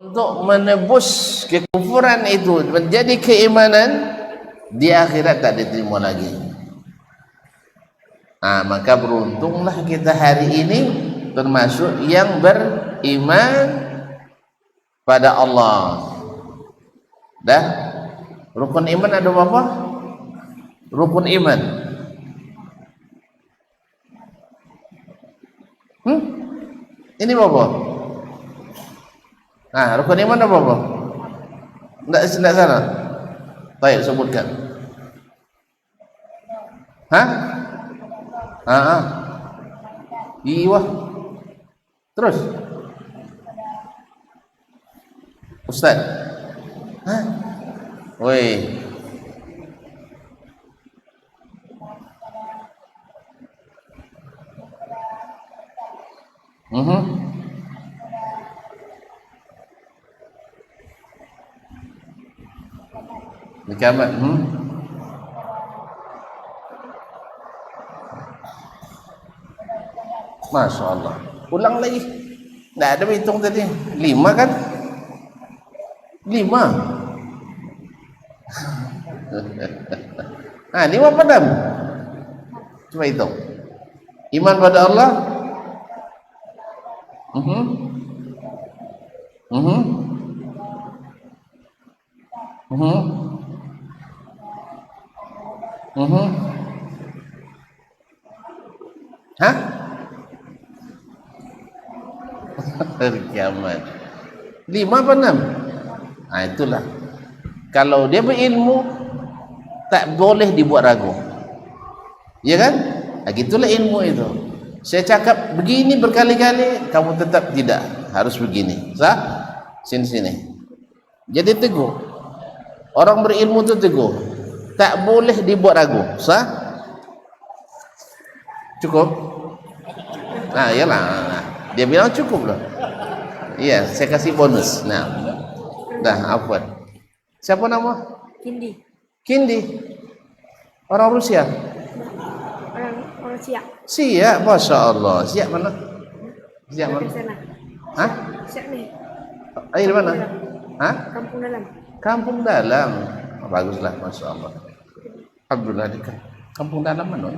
untuk menebus kekufuran itu menjadi keimanan, di akhirat tak diterima lagi. Maka beruntunglah kita hari ini termasuk yang beriman pada Allah. Dah, rukun iman ada berapa? Rukun iman. Ini berapa? Rukun iman ada berapa? Tidak salah. Baik, sebutkan. Iya. Terus Ustaz. Woi. Kiamat. Masya Allah. Ulang lagi. Tak ada hitung tadi. 5 kan? 5. 5 apa 6? Coba hitung. Iman pada Allah. Kiamat 5 apa 6? Itulah, kalau dia berilmu tak boleh dibuat ragu, ya kan? Gitulah ilmu itu. Saya cakap begini berkali-kali, kamu tetap tidak, harus begini, sah? Sini. Jadi teguh. Orang berilmu itu teguh, tak boleh dibuat ragu, sah? Cukup? Iyalah, dia bilang cukup lah. Iya, saya kasih bonus. Dah, apa? Siapa nama? Kindi. Orang Rusia? Orang Siak. Siak, Masya Allah. Siak mana? Siak mana? Siak nih. Dari mana? Kampung Dalam. Kampung Dalam. Baguslah, Masya Allah. Alhamdulillah. Kampung Dalam mana?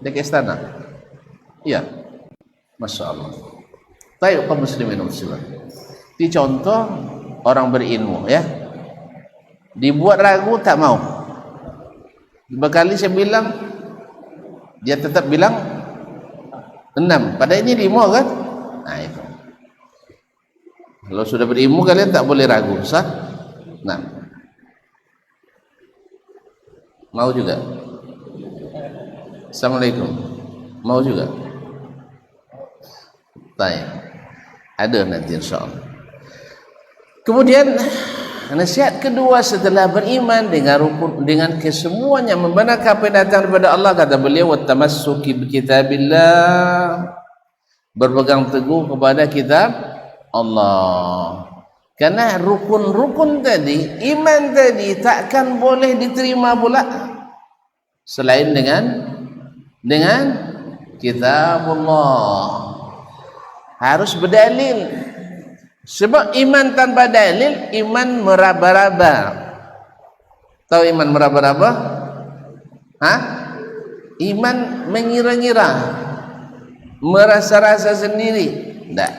Dekat istana? Iya. Masya Allah. Tayyib kaum muslimin muslimat. Ini contoh orang berilmu, ya. Dibuat ragu tak mau. Berkali saya bilang, dia tetap bilang 6. Padahal ini 5 kan? Itu. Kalau sudah berilmu kalian tak boleh ragu, sah? 6. Mau juga? Assalamualaikum. Mau juga? Baik. Ada nanti insyaAllah. Kemudian nasihat kedua setelah beriman dengan kesemuanya membenarkan apa yang datang daripada Allah, kata beliau, wattamassuki bikitabillah, berpegang teguh kepada kitab Allah. Karena rukun-rukun tadi, iman tadi takkan boleh diterima pula selain dengan kitabullah. Harus berdalil. Sebab iman tanpa dalil, iman meraba-raba. Tahu iman meraba-raba? Iman mengira-ngira, merasa-rasa sendiri. Tak.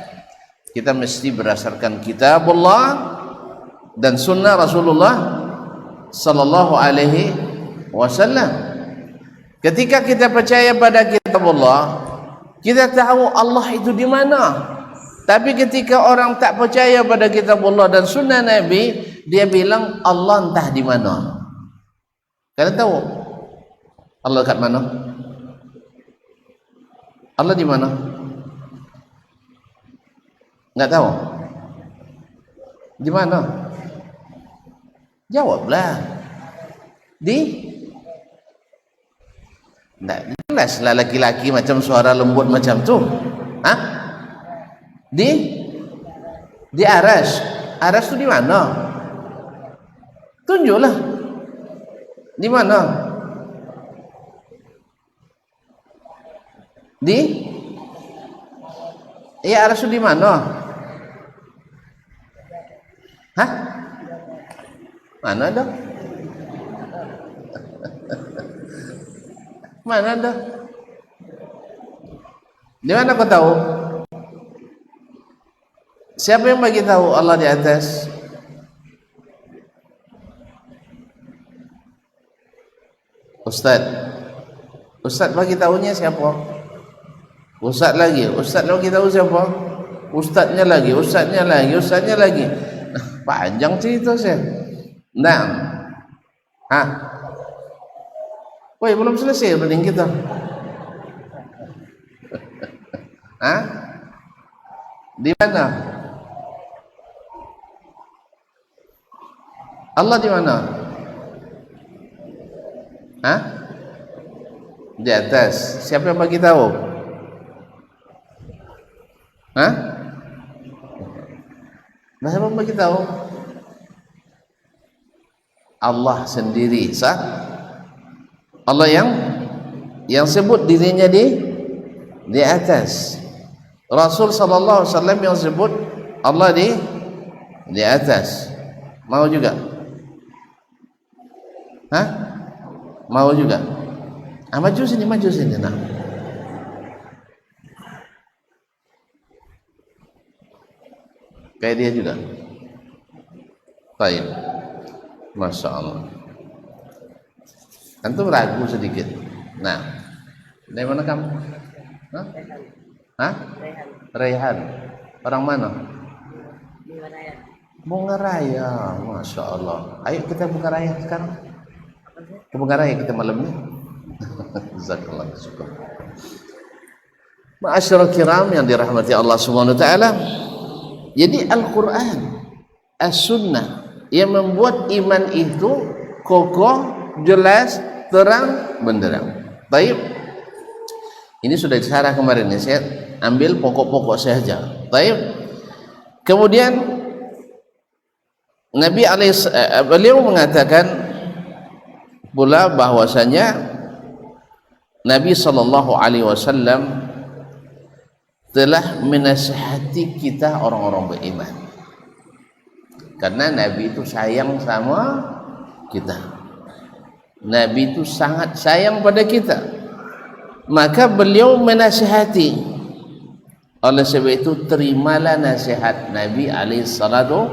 Kita mesti berdasarkan kitabullah dan sunnah Rasulullah sallallahu alaihi wasallam. Ketika kita percaya pada kitabullah, kita tahu Allah itu di mana. Tapi ketika orang tak percaya pada kitabullah dan sunnah Nabi, dia bilang Allah entah di mana. Kalian tahu Allah kat mana? Allah di mana? Enggak tahu? Di mana? Jawablah. Enggak jelaslah laki-laki macam suara lembut macam tu. Di aras. Aras tu di mana? Tunjuklah. Di mana? Aras tu di mana? Hah? Mana ada? Mana ada? Di mana kau tahu? Siapa yang bagi tahu Allah di atas? Ustaz bagi tahunya siapa? Ustaz lagi bagi tahu siapa? Ustaznya lagi. Nah, panjang cerita saya. Nah, woi belum selesai reading kita. Di mana? Allah di mana? Di atas. Siapa yang bagi tahu? Siapa yang bagi tahu? Allah sendiri, sah? Allah yang sebut dirinya di atas. Rasul sallallahu alaihi wasallam yang sebut Allah di atas. Mau juga? Mau juga? Maju sini nah. Kayak dia juga. Baik. Masya Allah. Antum ragu sedikit. Nah, dari mana kamu? Raihan. Orang mana? Bunga Raya. Masya Allah. Ayo kita buka raya sekarang. Kita buka raya kita malam ini. Jazakallah syukur. Ma'asyiral kiram yang dirahmati Allah Subhanahu wa taala. Jadi Al-Qur'an, As-Sunnah yang membuat iman itu kokoh, jelas, terang, benderang. Baik. Ini sudah disyarah kemarin ya, saya ambil pokok-pokok saja. Baik. Kemudian beliau mengatakan pula bahwasanya Nabi sallallahu alaihi wasallam telah menasihati kita orang-orang beriman. Karena Nabi itu sayang sama kita. Nabi itu sangat sayang pada kita. Maka beliau menasihati. Oleh sebab itu terimalah nasihat Nabi alaihi salatu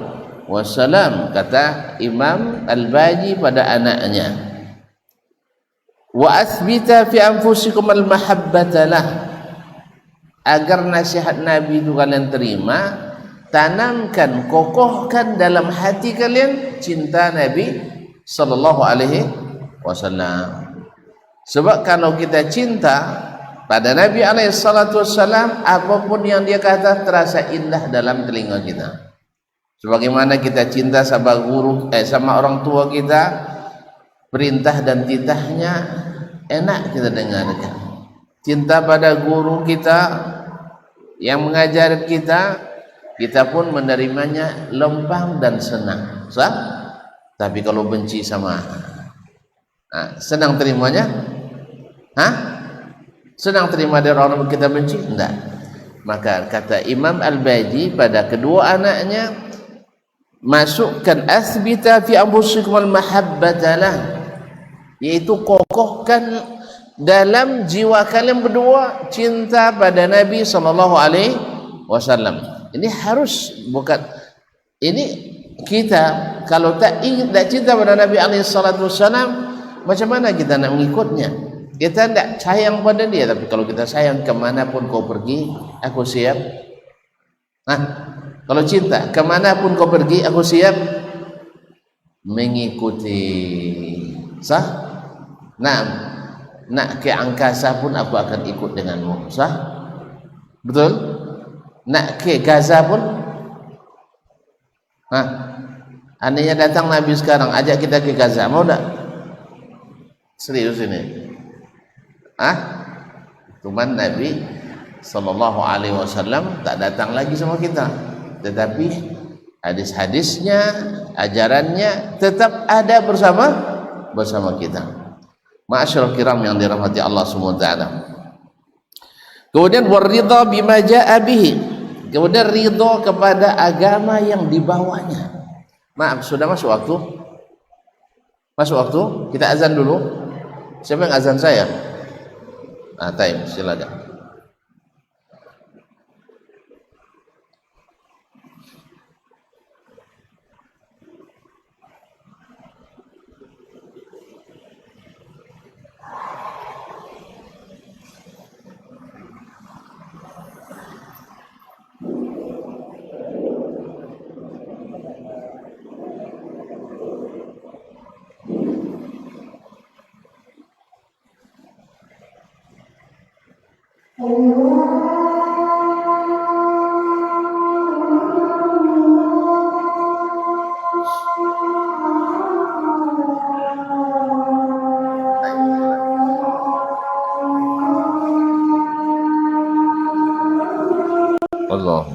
wassalam, kata Imam Al-Baji pada anaknya. Wa athbita fi anfusikum al-mahabbata lah. Agar nasihat Nabi itu kalian terima, tanamkan, kokohkan dalam hati kalian cinta Nabi sallallahu alaihi wasallam. Sebab kalau kita cinta pada Nabi alaihi salatu wasallam, apapun yang dia kata terasa indah dalam telinga kita. Sebagaimana kita cinta sama guru sama orang tua kita, perintah dan titahnya enak kita dengarkan. Cinta pada guru kita yang mengajar kita, kita pun menerimanya lempang dan senang. Sah? Tapi kalau benci sama, senang terimanya? Senang terima dari orang yang kita benci? Tidak. Maka kata Imam Al-Baji pada kedua anaknya, masukkan asbita fi anfusikum al-mahabbatalah, yaitu kokohkan dalam jiwa kalian berdua cinta pada Nabi sallallahu alaihi wasallam. Ini harus, bukan ini kita kalau tak cinta pada Nabi alaihi salatu wasallam, macam mana kita nak mengikutnya? Kita tidak sayang pada dia, tapi kalau kita sayang, kemanapun kau pergi aku siap. Kalau cinta, kemanapun kau pergi aku siap mengikuti. Sah? Nak ke angkasa pun aku akan ikut denganmu. Sah? Betul? Nak ke Gaza pun, andainya datang Nabi sekarang ajak kita ke Gaza, mau tak? Serius ini? Cuman Nabi sallallahu alaihi wasallam tak datang lagi sama kita, tetapi hadis-hadisnya, ajarannya tetap ada bersama kita. Ma'asyiral kiram yang dirahmati Allah Subhanahu wa taala. Kemudian waridha bima jaa bihi. Kemudian ridha kepada agama yang dibawanya. Maaf, sudah masuk waktu? Masuk waktu? Kita azan dulu. Siapa yang azan saya? Taim, silakan. Allah.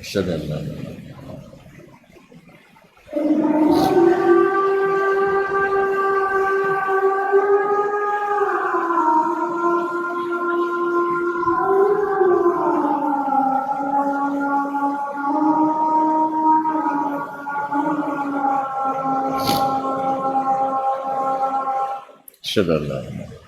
Asyhadu an la ilaha illallah. Asyhadu an la ilaha illallah.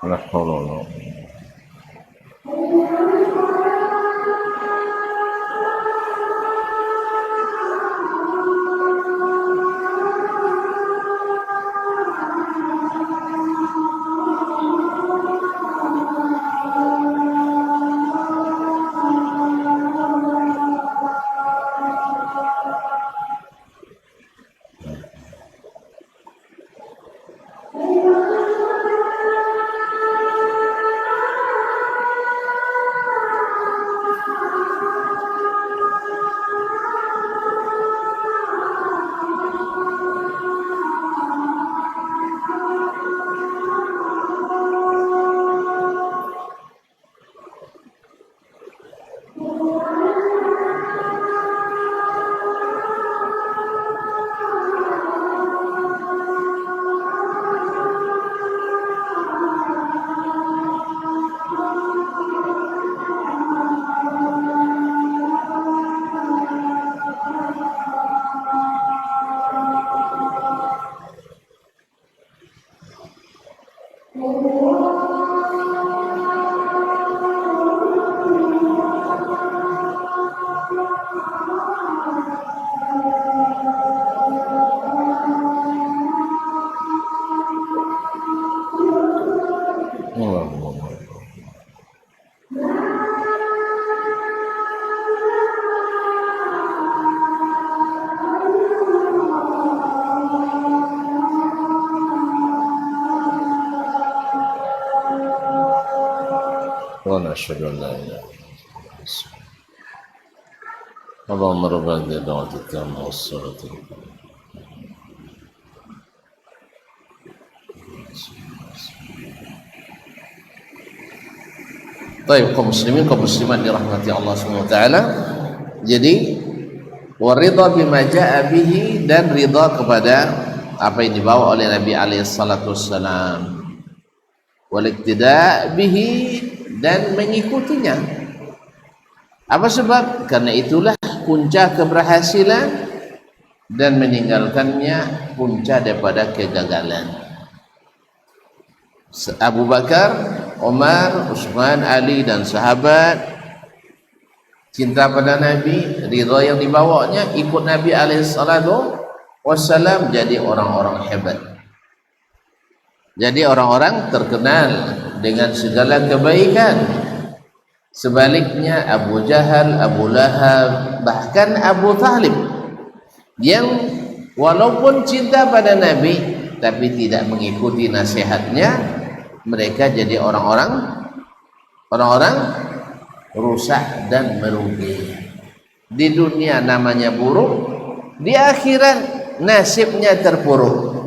La haula wala quwwata. ونشهد أن لا إله إلا الله اللهم رب هذه الدعوة التامة والصلاة Baik, kaum muslimin, kaum muslimat dirahmati Allah SWT. Jadi waridha bima jaa bihi, dan ridha kepada apa yang dibawa oleh Nabi alaihi salatu wassalam, wal iktida bihi, dan mengikutinya. Apa sebab? Karena itulah punca keberhasilan, dan meninggalkannya punca daripada kegagalan. Abu Bakar, Umar, Utsman, Ali dan sahabat cinta pada Nabi, ridha yang dibawanya, ikut Nabi alaihi salatu wassalam, jadi orang-orang hebat, jadi orang-orang terkenal dengan segala kebaikan. Sebaliknya Abu Jahal, Abu Lahab, bahkan Abu Talib, yang walaupun cinta pada Nabi tapi tidak mengikuti nasihatnya, mereka jadi orang-orang rusak dan merugi. Di dunia namanya buruk, di akhirat nasibnya terpuruk.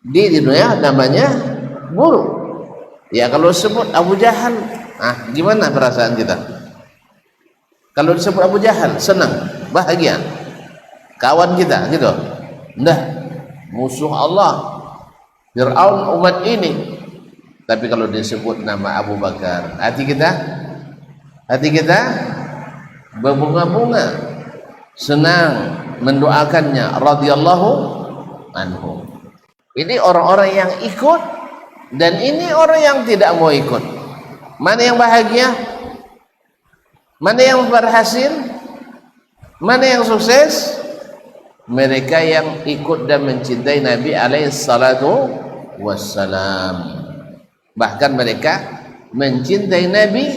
Di dunia namanya buruk. Ya, kalau sebut Abu Jahal, gimana perasaan kita? Kalau disebut Abu Jahal, senang, bahagia, kawan kita gitu. Enggak, musuh Allah, Fir'aun umat ini. Tapi kalau disebut nama Abu Bakar, hati kita berbunga-bunga, senang mendoakannya radhiyallahu anhu. Ini orang-orang yang ikut, dan ini orang yang tidak mau ikut. Mana yang bahagia? Mana yang berhasil? Mana yang sukses? Mereka yang ikut dan mencintai Nabi alaihi salatu wassalam. Bahkan mereka mencintai Nabi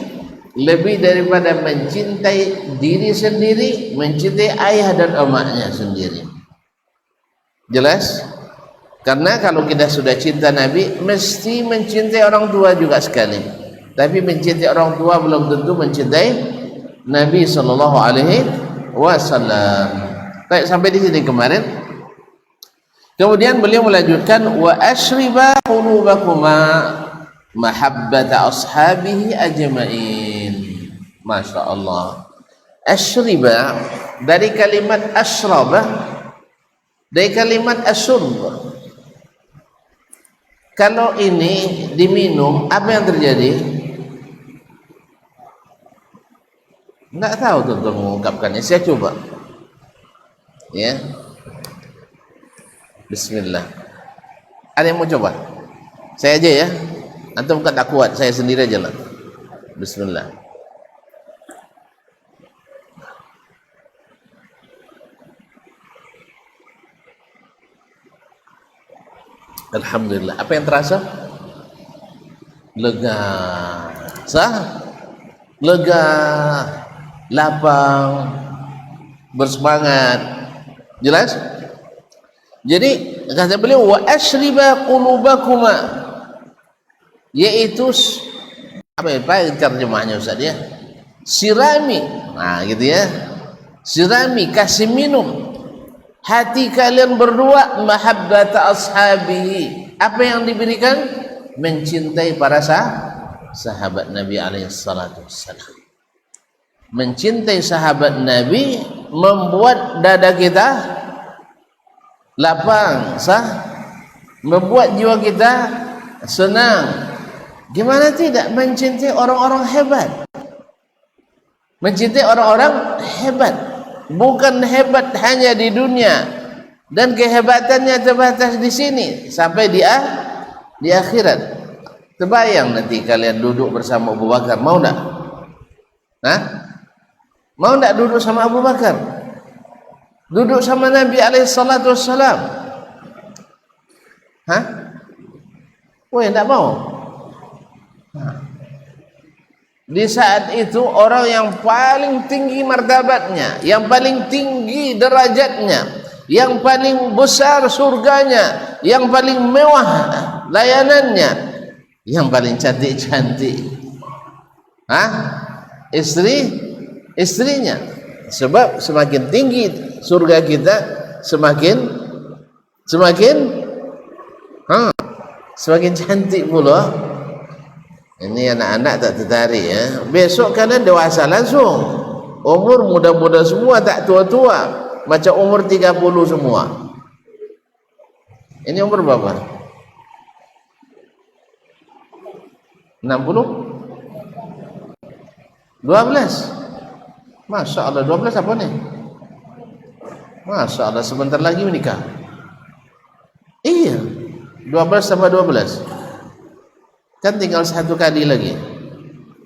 lebih daripada mencintai diri sendiri, mencintai ayah dan emaknya sendiri. Jelas? Karena kalau kita sudah cinta Nabi, mesti mencintai orang tua juga sekali. Tapi mencintai orang tua belum tentu mencintai Nabi sallallahu alaihi wasallam. Baik, sampai di sini kemarin. Kemudian beliau melanjutkan, wa asyriba qulubakuma mahabbata ashabihi ajma'in. Masya Allah. Asyriba dari kalimat asyraba, dari kalimat asyurb. Kalau ini diminum, apa yang terjadi? Enggak tahu tuan-tuan mengungkapkannya. Saya coba. Ya. Bismillah. Ada yang mau coba? Saya aja ya. Antum kan tak kuat, saya sendiri aja lah. Bismillah. Alhamdulillah. Apa yang terasa? Lega. Sah? Lega, lapang, bersemangat. Jelas? Jadi kata beliau, wa asyriba qulubakuma, yaitu apa ya terjemahnya Ustaz ya? Sirami. Nah, gitu ya. Sirami, kasih minum hati kalian berdua mahabbata ashabihi. Apa yang diberikan? Mencintai para sahabat Nabi alaihi salatu wassalam. Mencintai sahabat Nabi membuat dada kita lapang, sah? Membuat jiwa kita senang. Gimana tidak mencintai orang-orang hebat? Mencintai orang-orang hebat. Bukan hebat hanya di dunia, dan kehebatannya terbatas di sini sampai di akhirat. Terbayang nanti kalian duduk bersama Abu Bakar, mau enggak? Mau enggak duduk sama Abu Bakar? Duduk sama Nabi alaihi salatu wassalam? Woi, enggak mau? Di saat itu orang yang paling tinggi martabatnya, yang paling tinggi derajatnya, yang paling besar surganya, yang paling mewah layanannya, yang paling cantik-cantik, Hah? Istrinya. Sebab semakin tinggi surga kita, semakin cantik pula. Ini anak-anak tak tertarik ya. Besok kalian dewasa langsung. Umur muda-muda semua, tak tua-tua. Macam umur 30 semua. Ini umur berapa? 60? 12? Masya Allah, 12 apa nih? Masya Allah, sebentar lagi menikah. Iya, 12 tambah 12 kan tinggal 1 kali lagi,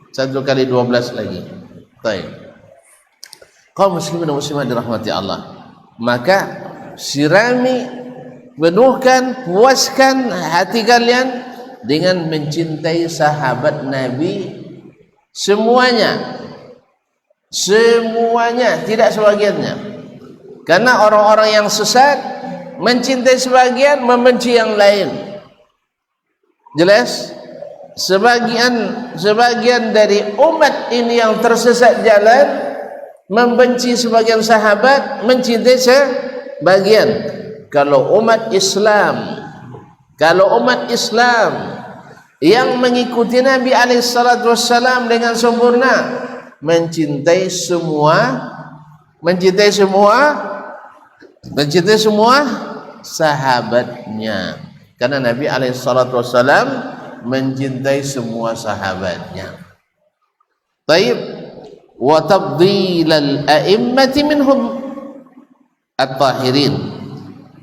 1 kali 12 lagi. Baik, kaum muslimin dan muslimat dirahmati Allah, maka sirami, penuhkan, puaskan hati kalian dengan mencintai sahabat Nabi semuanya, tidak sebagiannya. Karena orang-orang yang sesat mencintai sebagian, membenci yang lain. Jelas? Sebagian dari umat ini yang tersesat jalan membenci sebagian sahabat, mencintai sebagian. Kalau umat Islam yang mengikuti Nabi SAW dengan sempurna, mencintai semua sahabatnya, karena Nabi SAW mencintai semua sahabatnya. Taib, wa tabdilal a'immati minhum at-tahirin.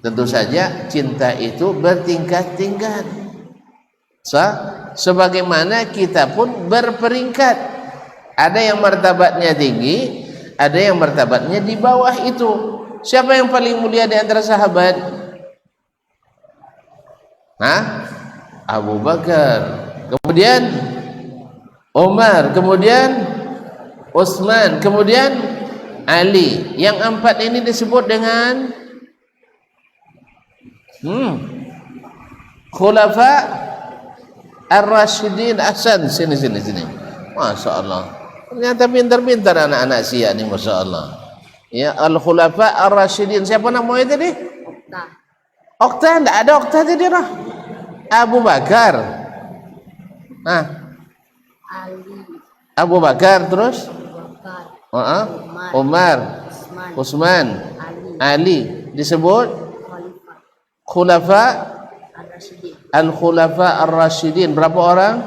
Tentu saja cinta itu bertingkat-tingkat. Sebagaimana kita pun berperingkat. Ada yang martabatnya tinggi, ada yang martabatnya di bawah itu. Siapa yang paling mulia di antara sahabat? Abu Bakar, kemudian Umar, kemudian Utsman, kemudian Ali. Yang 4 ini disebut dengan Khulafa Ar-Rasyidin. Ahsan, sini. Masya Allah, ternyata pintar-pintar anak-anak Syiah ni, Masya Allah. Ya, Al-Khulafa Ar-Rasyidin. Siapa namanya tadi? Okta. Tidak ada Okta tadi lah. Abu Bakar, Abu Bakar, terus Umar, Utsman, Ali. Disebut Khulafa Al-Khulafa Ar-Rasyidin. Berapa orang?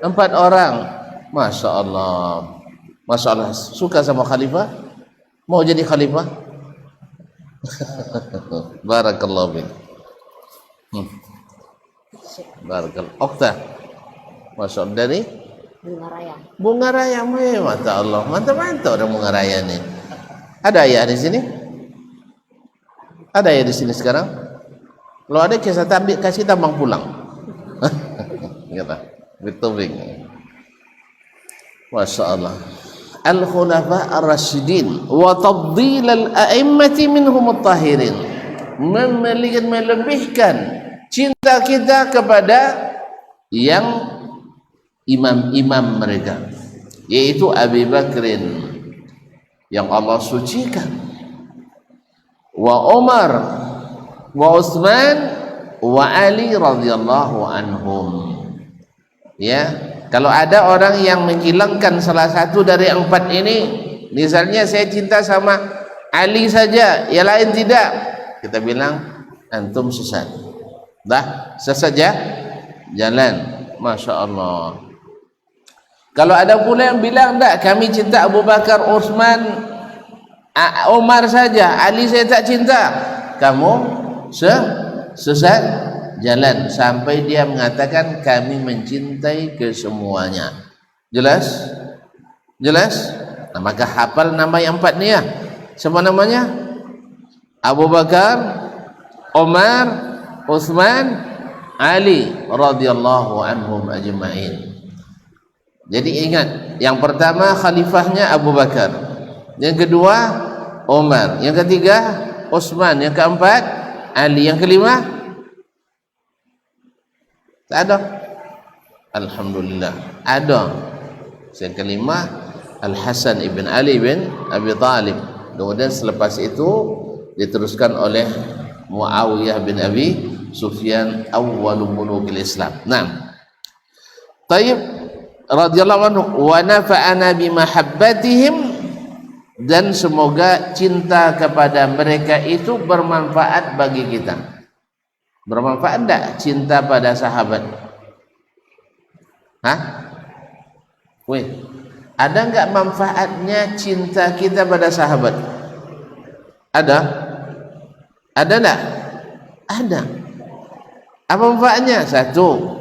4 orang. Masya Allah, Masya Allah. Suka sama khalifah? Mau jadi khalifah? Barakallahu fiik. Barakallahu. Okta, Masya Allah. Dari Bunga Raya. Masya Allah, mantap orang Bunga Raya nih. Ada ayah di sini? Ada ayah di sini sekarang? Kalau ada, kasih tambang pulang. Kata Bitubing. Masya Allah. Al-Khulafa Ar-Rasyidin wa tabdil al-a'immati minhum at-tahirin. Melebihkan cinta kita kepada yang imam-imam mereka, yaitu Abu Bakrin yang Allah sucikan, wa Umar, wa Utsman, wa Ali radhiyallahu anhum. Ya, kalau ada orang yang menghilangkan salah satu dari 4 ini, misalnya saya cinta sama Ali saja, yang lain tidak, kita bilang antum sesat. Dah, sesat ya jalan. Masya Allah. Kalau ada pula yang bilang tak, kami cinta Abu Bakar, Utsman, Umar saja, Ali saya tak cinta, kamu sesat jalan. Sampai dia mengatakan kami mencintai kesemuanya. Jelas? Nah, maka hafal nama yang 4 ni ya. Siapa namanya? Abu Bakar, Umar, Utsman, Ali radhiyallahu anhum ajma'in. Jadi ingat, yang pertama khalifahnya Abu Bakar, yang kedua Umar, yang ketiga Utsman, yang keempat Ali, yang kelima tak ada. Alhamdulillah ada. Yang kelima Al-Hasan ibn Ali bin Abi Talib. Kemudian selepas itu diteruskan oleh Muawiyah bin Abi Sufyan, awwalu mulukil Islam. Nah, taib radhiyallahu anhu, wa nafa'ana bimahabbatihim, dan semoga cinta kepada mereka itu bermanfaat bagi kita. Bermanfaat enggak cinta pada sahabat? Hah? Weh, ada enggak manfaatnya cinta kita pada sahabat? Ada? Ada enggak? Ada. Apa manfaatnya? Satu,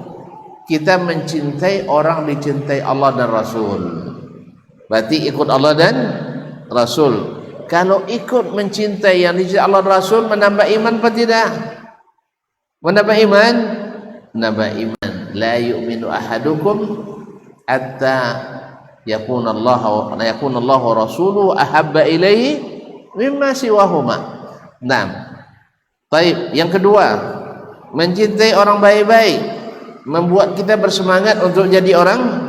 kita mencintai orang dicintai Allah dan Rasul. Berarti ikut Allah dan Rasul. Kalau ikut mencintai yang dicintai Allah dan Rasul, menambah iman apa tidak? Menambah iman? Menambah iman. La yu'minu ahadukum hatta yakuna Allah wa rasuluhu ahabba ilaihi mimma siwahuma. Nah, baik. Yang kedua, mencintai orang baik-baik membuat kita bersemangat untuk jadi orang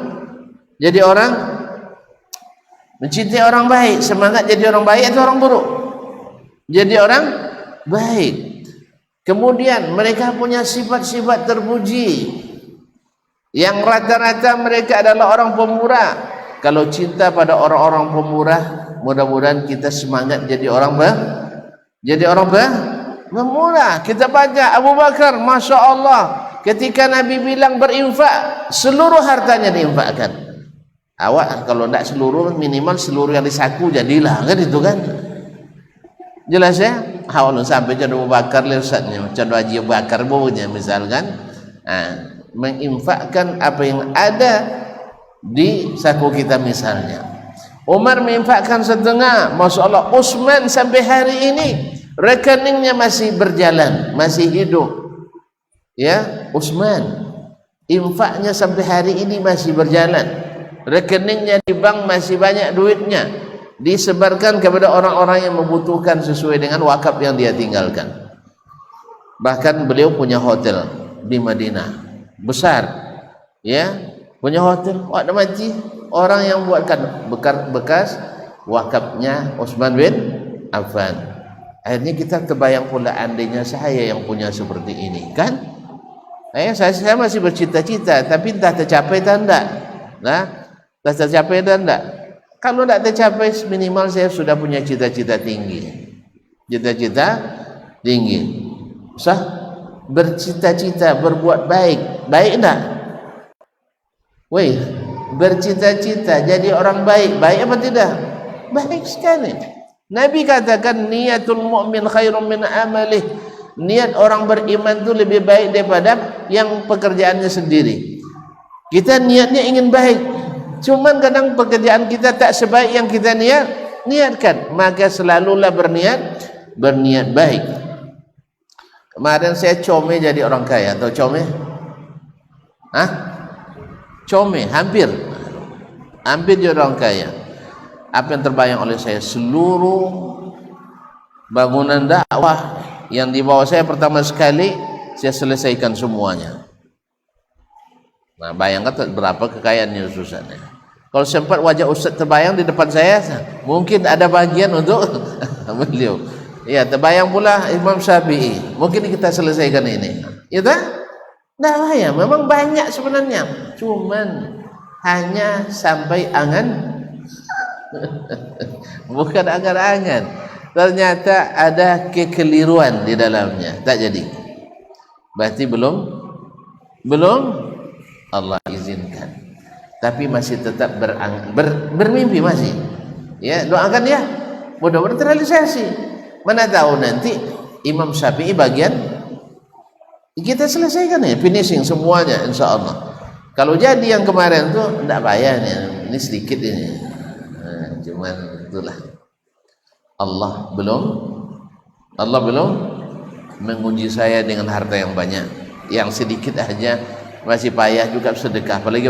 mencintai orang baik. Semangat jadi orang baik atau orang buruk? Jadi orang baik. Kemudian mereka punya sifat-sifat terpuji yang rata-rata mereka adalah orang pemurah. Kalau cinta pada orang-orang pemurah, mudah-mudahan kita semangat jadi orang pemurah. Kita baca Abu Bakar, Masya Allah, ketika Nabi bilang berinfak, seluruh hartanya diinfakkan. Awak kalau tidak seluruh, minimal seluruh yang disaku jadilah, kan itu kan? Jelas ya? Awak sampai Abu Bakar lihatnya, macam Haji Abu Bakar baunya misalkan, menginfakkan apa yang ada di saku kita misalnya. Umar menginfakkan setengah, Masya Allah. Utsman sampai hari ini rekeningnya masih berjalan, masih hidup. Ya, Utsman infaknya sampai hari ini masih berjalan. Rekeningnya di bank masih banyak duitnya, disebarkan kepada orang-orang yang membutuhkan sesuai dengan wakaf yang dia tinggalkan. Bahkan beliau punya hotel di Madinah besar, ya, punya hotel. Ada mati orang yang buatkan bekas wakafnya Utsman bin Affan. Akhirnya kita terbayang pula, andainya saya yang punya seperti ini, kan? Saya masih bercita-cita, tapi entah tercapai atau tidak. Nah, entah tercapai atau tidak. Kalau tidak tercapai, minimal saya sudah punya cita-cita tinggi. Cita-cita tinggi. Sah bercita-cita berbuat baik. Baik tidak? Weh, bercita-cita jadi orang baik. Baik apa tidak? Baik sekali. Nabi katakan niatul mu'min khairun min amalih. Niat orang beriman itu lebih baik daripada yang pekerjaannya sendiri. Kita niatnya ingin baik, cuman kadang pekerjaan kita tak sebaik yang kita niatkan. Maka selalulah berniat baik. Kemarin saya comel jadi orang kaya. Tahu comel? Comel, hampir jadi orang kaya. Apa yang terbayang oleh saya? Seluruh bangunan dakwah yang di bawah saya pertama sekali saya selesaikan semuanya. Nah, bayangkan berapa kekayaannya Ustaznya. Kalau sempat wajah Ustaz terbayang di depan saya, mungkin ada bagian untuk beliau. Ya, terbayang pula Imam Syafi'i. Mungkin kita selesaikan ini. Ya tak? Nah, ya, memang banyak sebenarnya. Cuman hanya sampai angan. Bukan angan-angan. Ternyata ada kekeliruan di dalamnya, tak jadi. Berarti belum Allah izinkan, tapi masih tetap bermimpi masih. Ya, doakan ya, mudah-mudahan terrealisasi. Mana tahu nanti Imam Syafi'i bagian kita selesaikan ya, finishing semuanya insya Allah. Kalau jadi yang kemarin tuh tidak payah nih, ini sedikit ini. Cuman itulah. Allah belum menguji saya dengan harta yang banyak. Yang sedikit aja masih payah juga sedekah, apalagi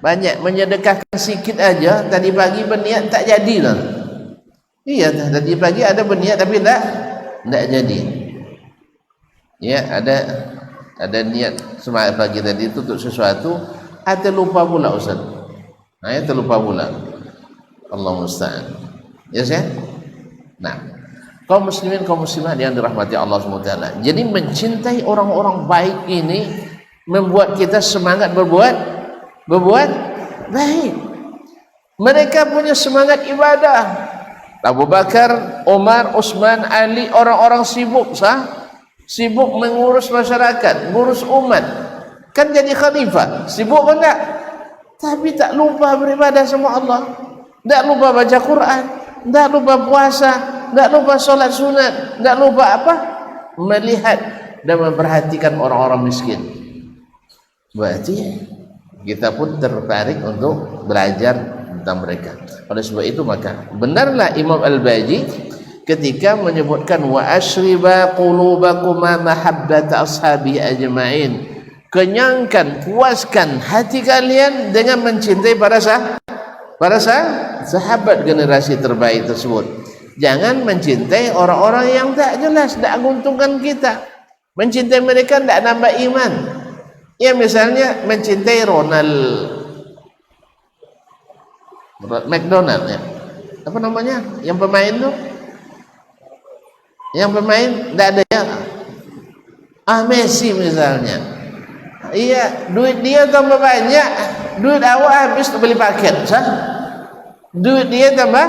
banyak menyedekahkan sedikit aja. Tadi pagi berniat tak jadi lah. Iya, tadi pagi ada berniat tapi tidak jadi. Ya, ada niat semangat pagi tadi itu untuk sesuatu, terlupa pula Ustaz. Terlupa pula. Allah musta'an. Ya yes, Nah, kaum muslimin kaum muslimat yang dirahmati Allah SWT. Jadi mencintai orang-orang baik ini membuat kita semangat berbuat baik. Mereka punya semangat ibadah. Abu Bakar, Umar, Utsman, Ali, orang-orang sibuk mengurus masyarakat, ngurus umat. Kan jadi khalifah, sibuk enggak? Tapi tak lupa beribadah sama Allah. Tak lupa baca Quran, tak lupa puasa, tak lupa sholat sunat, tak lupa apa? Melihat dan memperhatikan orang-orang miskin. Berarti kita pun tertarik untuk belajar tentang mereka. Oleh sebab itu maka benarlah Imam Al-Baji ketika menyebutkan wa asyriba qulubakuma mahabbata ashabi ajma'in, kenyangkan, puaskan hati kalian dengan mencintai para sahabat generasi terbaik tersebut. Jangan mencintai orang-orang yang tak jelas, tak menguntungkan kita. Mencintai mereka tak nambah iman. Ya misalnya mencintai McDonald ya. Apa namanya? Yang pemain tuh? Yang pemain tak ada ya. Messi misalnya. Iya, duit dia tambah banyak. Duit awak habis untuk beli paket, duit dia tambah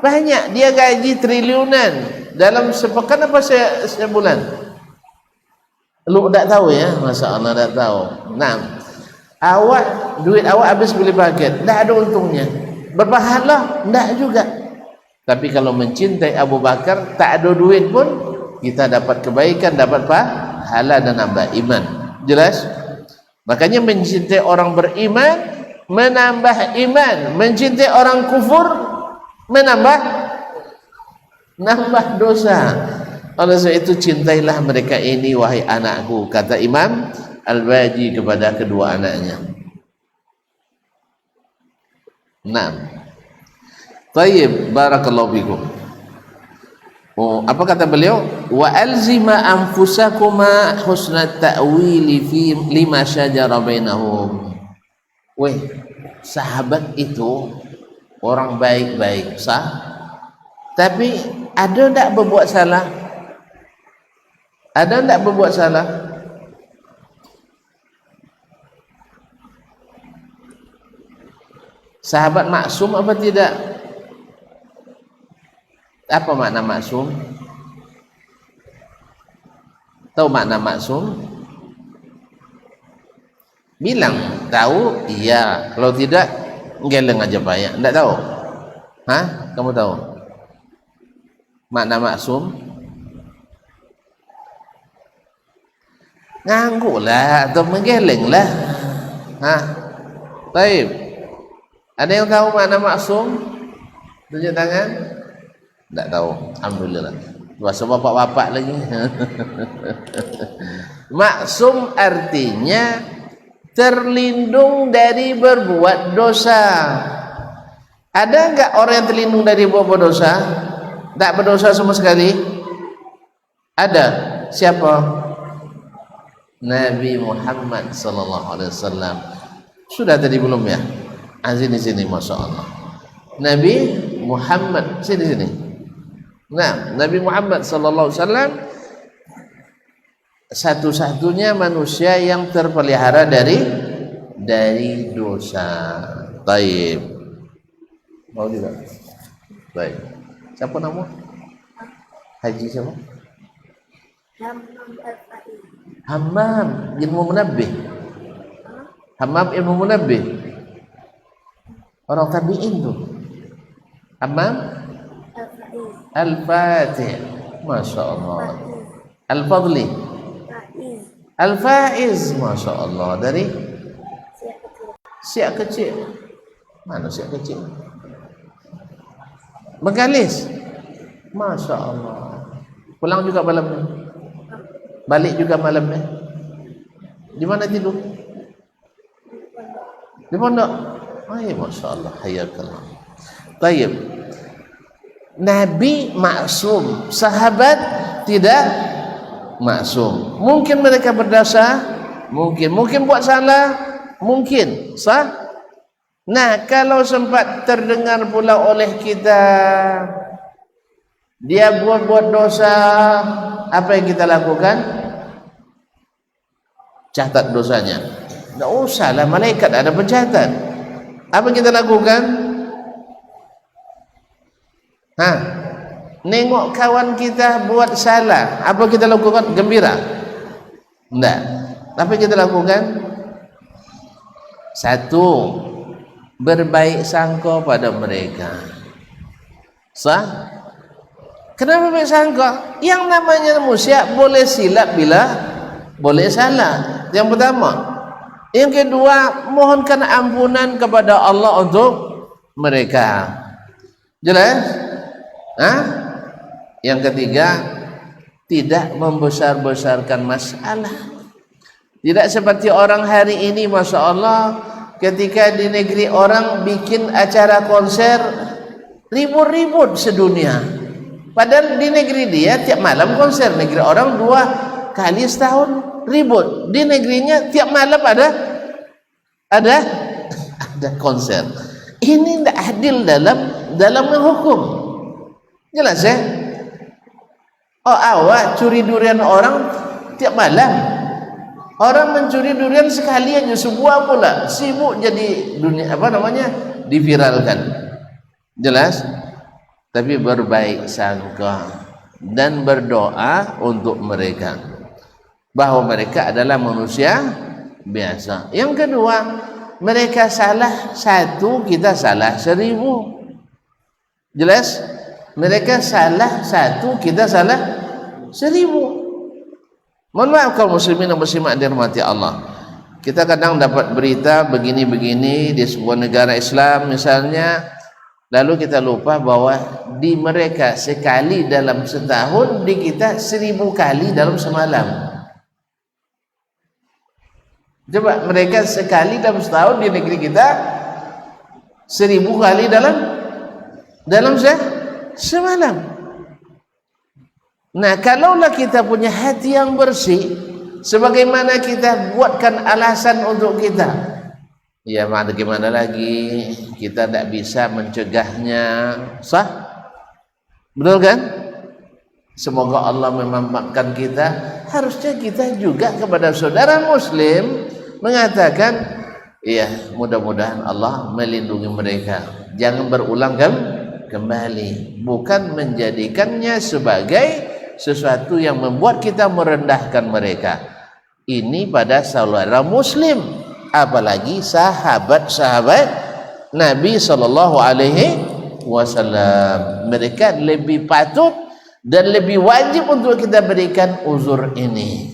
banyak. Dia gaji triliunan dalam sepekan apa sebulan? Lu tak tahu ya, masyaallah tak tahu. Nah, duit awak habis beli paket, tak ada untungnya. Berpahala? Tak juga. Tapi kalau mencintai Abu Bakar, tak ada duit pun kita dapat kebaikan, dapat pahala dan nambah iman. Jelas? Makanya mencintai orang beriman menambah iman, mencintai orang kufur menambah dosa. Oleh sebab itu cintailah mereka ini wahai anakku, kata Imam Al-Baji kepada kedua anaknya. Nah, tayyib, barakallahu fikum. Apa kata beliau? Wa alzima anfusakuma husnat ta'wili fi lima syajara bainahum. Sahabat itu orang baik-baik, tapi ada tak berbuat salah? Ada tak berbuat salah? Sahabat maksum apa tidak? Apa makna maksum? Tahu makna maksum? Bilang tahu, iya. Kalau tidak, geleng aja banyak. Tidak tahu? Kamu tahu? Makna maksum? Nganggulah atau menggeleng lah. Baik. Ada yang tahu makna maksum? Tunjuk tangan. Tak tahu. Alhamdulillah. Bahasa bapak-bapak lagi. Maksum artinya terlindung dari berbuat dosa. Ada enggak orang yang terlindung dari berbuat dosa? Tak berdosa sama sekali? Ada. Siapa? Nabi Muhammad sallallahu alaihi wasallam. Sudah tadi belum ya? Sini Masya Allah. Nabi Muhammad sini. Nah, Nabi Muhammad sallallahu alaihi wasallam satu-satunya manusia yang terpelihara dari dosa. Taib. Mau juga? Baik. Siapa nama? Haji siapa? Hammam ilmu Munabbih. Hammam ilmu Munabbih. Orang tabi'in tuh. Hammam Al-Fatih. Masya Allah. Al-Fadli. Al-Faiz. Masya Allah. Dari Siak kecil. Mana Siak kecil? Bengkalis. Masya Allah. Pulang juga malamnya. Balik juga malamnya. Di mana tidur? Di pondok. Masya Allah. Hayakallah. Tayyib. Nabi maksum, sahabat tidak maksum. Mungkin mereka berdosa, mungkin buat salah, mungkin sah. Nah, kalau sempat terdengar pula oleh kita dia buat dosa, apa yang kita lakukan? Catat dosanya. Tak usahlah, malaikat ada pencatat. Apa kita lakukan? Nengok kawan kita buat salah, apa kita lakukan? Gembira? Tidak. Apa kita lakukan? Satu, berbaik sangka pada mereka. Sah? Kenapa baik sangka? Yang namanya manusia boleh silap bila boleh salah. Yang pertama. Yang kedua, mohonkan ampunan kepada Allah untuk mereka. Jelas? Yang ketiga, tidak membesar-besarkan masalah. Tidak seperti orang hari ini, Masya Allah, ketika di negeri orang bikin acara konser ribut-ribut sedunia. Padahal di negeri dia tiap malam konser. Negeri orang 2 kali setahun ribut. Di negerinya tiap malam ada konser. Ini tidak adil dalam menghukum. Jelas ya? Awak curi durian orang tiap malam. Orang mencuri durian sekali aja sebuah pula, sibuk jadi dunia diviralkan. Jelas? Tapi berbaik sangka dan berdoa untuk mereka bahwa mereka adalah manusia biasa. Yang kedua, mereka salah 1, kita salah 1000. Jelas? Mereka salah 1, kita salah 1000. Mohon maaf kaum muslimin dan muslimat dirahmati Allah. Kita kadang dapat berita begini-begini di sebuah negara Islam misalnya, lalu kita lupa bahwa di mereka sekali dalam setahun, di kita 1000 kali dalam semalam. Coba, mereka sekali dalam setahun, di negeri kita 1000 kali dalam semalam. Nah, kalaulah kita punya hati yang bersih, sebagaimana kita buatkan alasan untuk kita, ya gimana lagi, kita tidak bisa mencegahnya. Sah? Betul kan? Semoga Allah memaafkan kita. Harusnya kita juga kepada saudara muslim mengatakan, ya mudah-mudahan Allah melindungi mereka, jangan berulang kembali, bukan menjadikannya sebagai sesuatu yang membuat kita merendahkan mereka. Ini pada saudara muslim, apalagi sahabat-sahabat Nabi sallallahu alaihi wasallam. Mereka lebih patut dan lebih wajib untuk kita berikan uzur ini.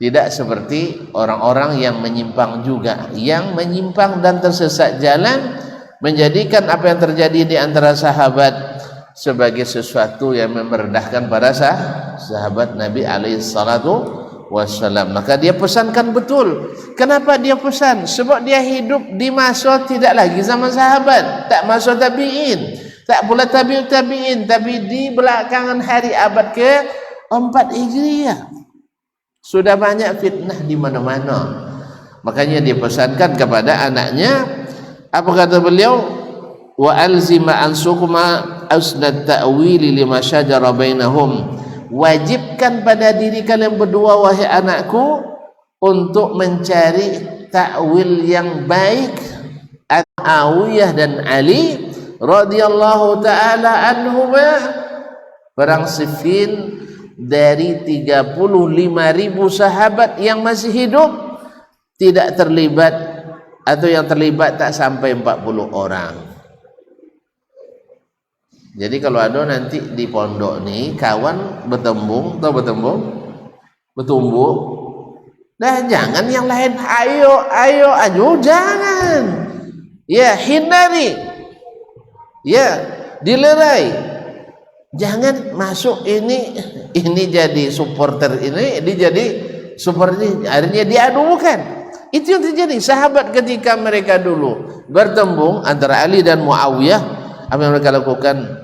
Tidak seperti orang-orang yang menyimpang juga, yang menyimpang dan tersesat jalan, menjadikan apa yang terjadi di antara sahabat sebagai sesuatu yang merendahkan para sahabat Nabi alaihi salatu wassalam. Maka dia pesankan betul. Kenapa dia pesan? Sebab dia hidup di masa tidak lagi zaman sahabat, tak masa tabi'in, tak pula tabi'ut tabi'in, tapi di belakangan hari abad ke-4 Hijriah. Sudah banyak fitnah di mana-mana. Makanya dia pesankan kepada anaknya, apa kata beliau? Wa alzima ansukuma asnad ta'wili lima syajara bainahum. Wajibkan pada diri kalian berdua, wahai anakku, untuk mencari takwil yang baik Muawiyah dan Ali radhiyallahu taala anhuma. Perang Siffin, dari 35.000 sahabat yang masih hidup, tidak terlibat, atau yang terlibat tak sampai 40 orang. Jadi kalau ada nanti di pondok nih kawan bertembung, bertumbuk, nah jangan yang lain ayo jangan, ya hindari, ya dilerai, jangan masuk ini jadi supporter ini jadi supporter, akhirnya diadu. Bukan itu yang terjadi. Sahabat ketika mereka dulu bertembung antara Ali dan Muawiyah, apa yang mereka lakukan?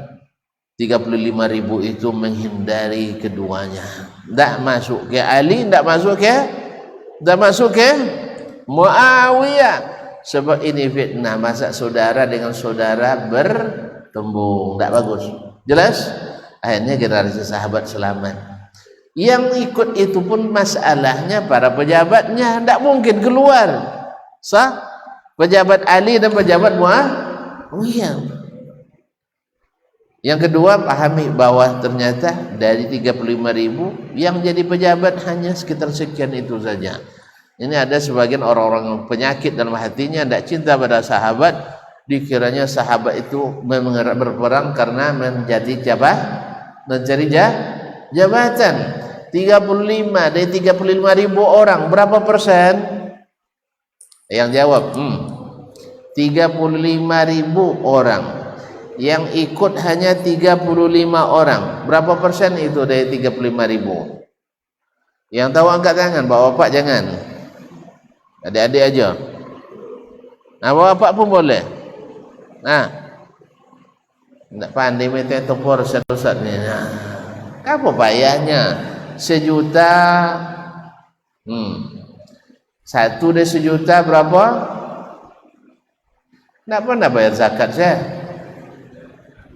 35.000 itu menghindari keduanya, tidak masuk ke Ali, tidak masuk ke Muawiyah. Sebab ini fitnah, masa saudara dengan saudara bertembung, tak bagus. Jelas? Akhirnya generasi sahabat selamat. Yang ikut itu pun masalahnya para pejabatnya, tak mungkin keluar. Sah? Pejabat Ali dan pejabat Muawiyah. Yang kedua, pahami bahwa ternyata dari 35.000 yang jadi pejabat hanya sekitar sekian itu saja. Ini ada sebagian orang-orang penyakit dalam hatinya, tidak cinta pada sahabat, dikiranya sahabat itu berperang karena mencari jabatan. 35 dari 35.000 orang, berapa persen? Yang jawab 35.000 orang. Yang ikut hanya 35 orang. Berapa persen itu dari 35.000? Yang tahu angkat tangan, bapak-bapak jangan. Adik-adik aja. Nah, bapak pun boleh. Nah, tak pandai minta topor satu-satu ni. Nah, apa payahnya? 1 juta. Satu dari 1 juta berapa? Tak pernah bayar zakat saya.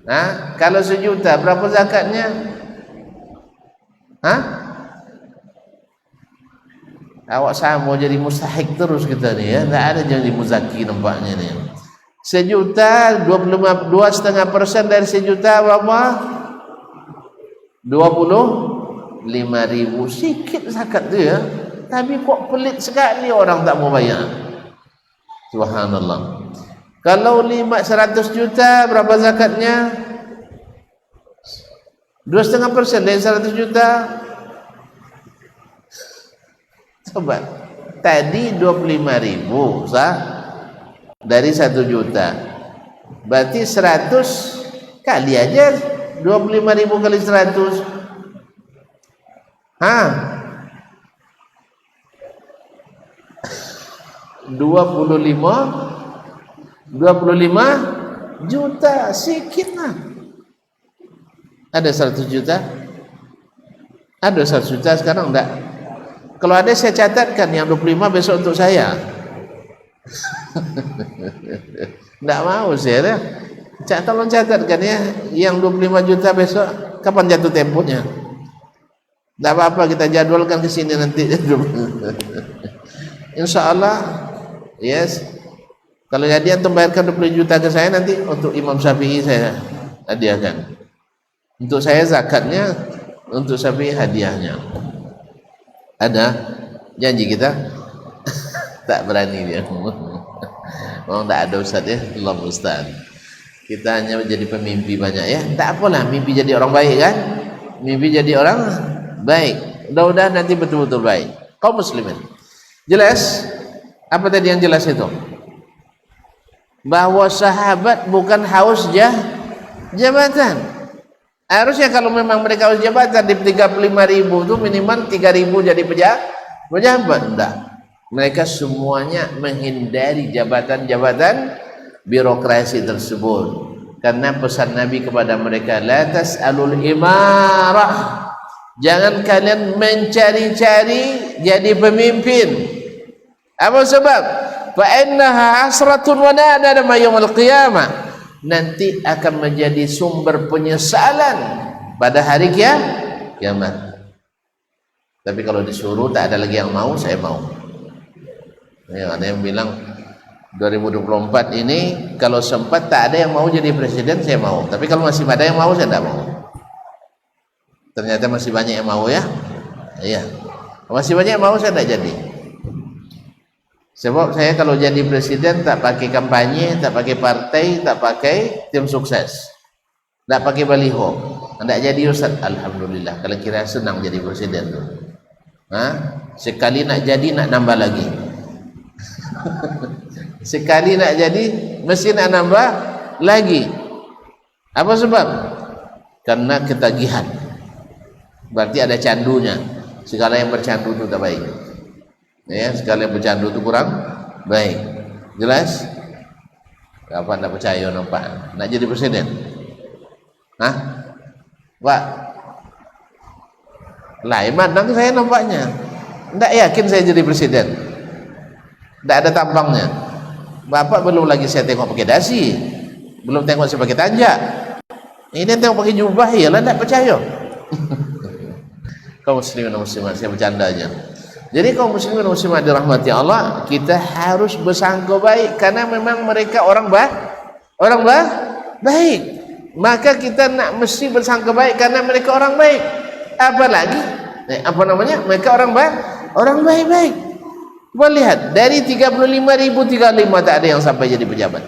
Nah, kalau 1 juta berapa zakatnya? Awak sama jadi mustahik terus kita ni ya. Tak ada jadi muzaki nampaknya ni. 1 juta 2,5% dari 1 juta berapa? 25.000. Sikit zakat tu ya. Tapi kok pelit sekali orang tak mau bayar. Subhanallah. Kalau 100 juta berapa zakatnya? 2,5% dari 100 juta. Coba. Tadi 25.000 sah dari 1 juta. Berarti 100 kali aja 25.000 kali 100. 25 juta, sikit lah. Ada 100 juta? Ada 100 juta sekarang enggak? Kalau ada saya catatkan, yang 25 besok untuk saya. Enggak mau saya. Tolong catatkan ya, yang 25 juta besok kapan jatuh temponya? Enggak apa-apa, kita jadwalkan ke sini nanti. Insyaallah. Yes. Kalau jadi antum bayarkan 20 juta ke saya, nanti untuk Imam Syafi'i saya hadiahkan. Untuk saya zakatnya, untuk Syafi'i hadiahnya. Ada janji kita? Tak berani dia. Memang tak ada ustaz ya, Allah ustaz. Kita hanya jadi pemimpi banyak ya. Tak apalah, mimpi jadi orang baik kan? Mimpi jadi orang baik. Mudah-mudahan nanti betul-betul baik. Kaum muslimin. Jelas? Apa tadi yang jelas itu? Bahwa sahabat bukan haus jabatan. Harusnya kalau memang mereka haus jabatan, di 35.000 itu minimal 3.000 jadi pejabat. Enggak. Mereka semuanya menghindari jabatan-jabatan birokrasi tersebut. Karena pesan Nabi kepada mereka, la tas'alul imarah. Jangan kalian mencari-cari jadi pemimpin. Apa sebab? Fa innaha hasratun wa nadama yaumil qiyamah. Nanti akan menjadi sumber penyesalan pada hari kiamat. Tapi kalau disuruh tak ada lagi yang mau, saya mau. Ya, ada yang bilang 2024 ini kalau sempat tak ada yang mau jadi presiden, saya mau. Tapi kalau masih ada yang mau, saya tidak mau. Ternyata masih banyak yang mau ya. Iya. Masih banyak yang mau, saya tidak jadi. Sebab saya kalau jadi presiden tak pakai kampanye, tak pakai partai, tak pakai tim sukses, tak pakai baliho, tidak jadi ustaz. Alhamdulillah. Kalau kira senang jadi presiden tu. Sekali nak jadi nak nambah lagi. Sekali nak jadi mesti nak nambah lagi. Apa sebab? Karena ketagihan. Berarti ada candunya. Segala yang bercandu itu tak baik. Ya, segala yang bercandu itu kurang baik. Jelas? Apa anda percaya nampak? Nak jadi presiden? Pak? Lah, iman saya nampaknya. Tidak yakin saya jadi presiden. tidak ada tampangnya. Bapak belum lagi saya tengok pakai dasi, belum tengok saya pakai tanjak. Ini tengok pakai jubah, iyalah tidak percaya. Kaum muslimin dan muslimat, saya bercanda aja. Jadi kaum muslimin dan muslimat dirahmati Allah, kita harus bersangka baik karena memang mereka orang baik. Maka kita nak mesti bersangka baik karena mereka orang baik. Apalagi mereka orang baik. Kita lihat dari 35.035 tak ada yang sampai jadi pejabat.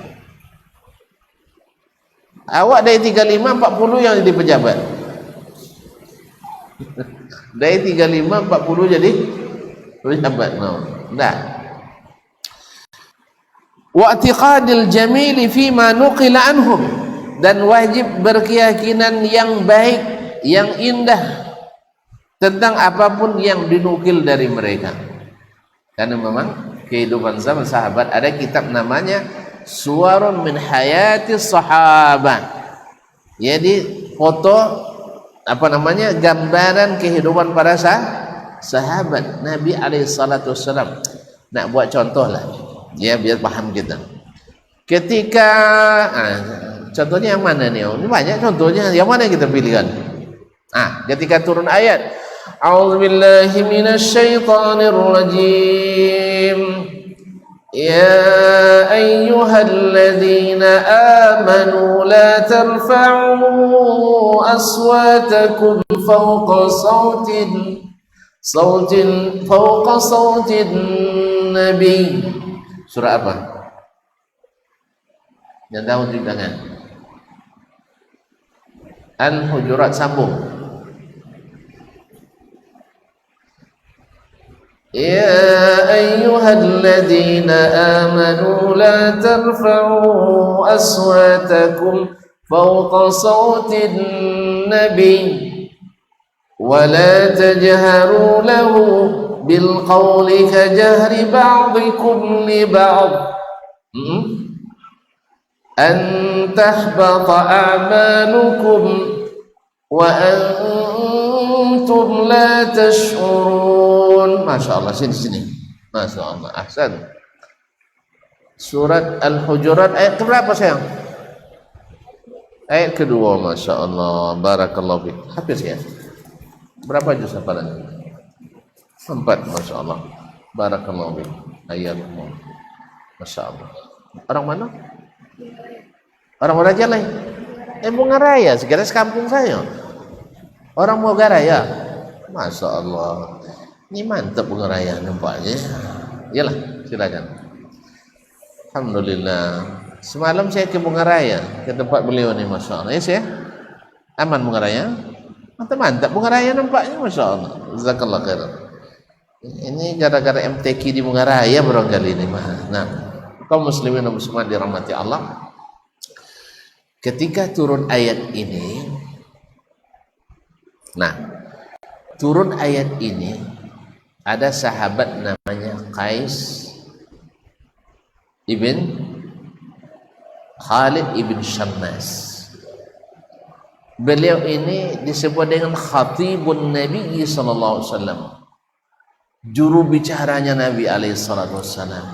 Awak dari 35 40 yang jadi pejabat. Dari 35 40 jadi pejabat. Nah. Wa i'tiqadil jamil fi ma nuqila anhum, dan wajib berkeyakinan yang baik, yang indah tentang apapun yang dinukil dari mereka. Karena memang kehidupan zaman sahabat, ada kitab namanya Suwarun min Hayati Sahabat. Jadi foto gambaran kehidupan para sahabat Nabi alaihissalam. Nak buat contoh lah ya biar paham kita. Ketika contohnya yang mana nih? Ini banyak contohnya, yang mana kita pilihkan? Ketika turun ayat A'udzubillahi minasyaitonir rajim. Ya ayyuhalladzina amanu la tarfa'u aswatakum fawqa sautin nabi. Surah apa? Yang tahu di tangan. Al-Hujurat, sambung. Ya ayyuhalladzina amanu la tarfa'u aswatakum fawqa sautin nabi wa la tajharu lahu bil qawli ka jahri ba'dikum li ba'd an tahbata a'malukum wa antum la tash'urun. Masya Allah, sini. Masya Allah, ahsan. Surat Al-Hujurat ayat keberapa sayang? Ayat kedua. Masya Allah, barakallahu fiik. Hafiz ya? Berapa juz hafalannya? 4. Masya Allah, barakallahu fiik. Ayatmu, Masya Allah. Orang mana? Orang Raja lain. Bunga Raya, sekarang sekampung saya. Orang Bunga Raya. Masya Allah, ini mantap Bunga Raya nampaknya. Iyalah, silakan. Alhamdulillah. Semalam saya ke Bunga Raya, ke tempat beliau nih, Masya Allah. Yes ya? Aman Bunga Raya? Mantap Bunga Raya nampaknya, Masya Allah. Jazakallah khairan. Ini gara-gara MTQ di Bunga Raya barangkali ini. Nah, kaum muslimin dan muslimat dirahmati Allah. Ketika turun ayat ini, turun ayat ini, ada sahabat namanya Qais ibn Khalid ibn Syammas. Beliau ini disebut dengan Khatibun Nabi sallallahu alaihi wasallam, juru bicaranya Nabi alaihi salatu wasallam.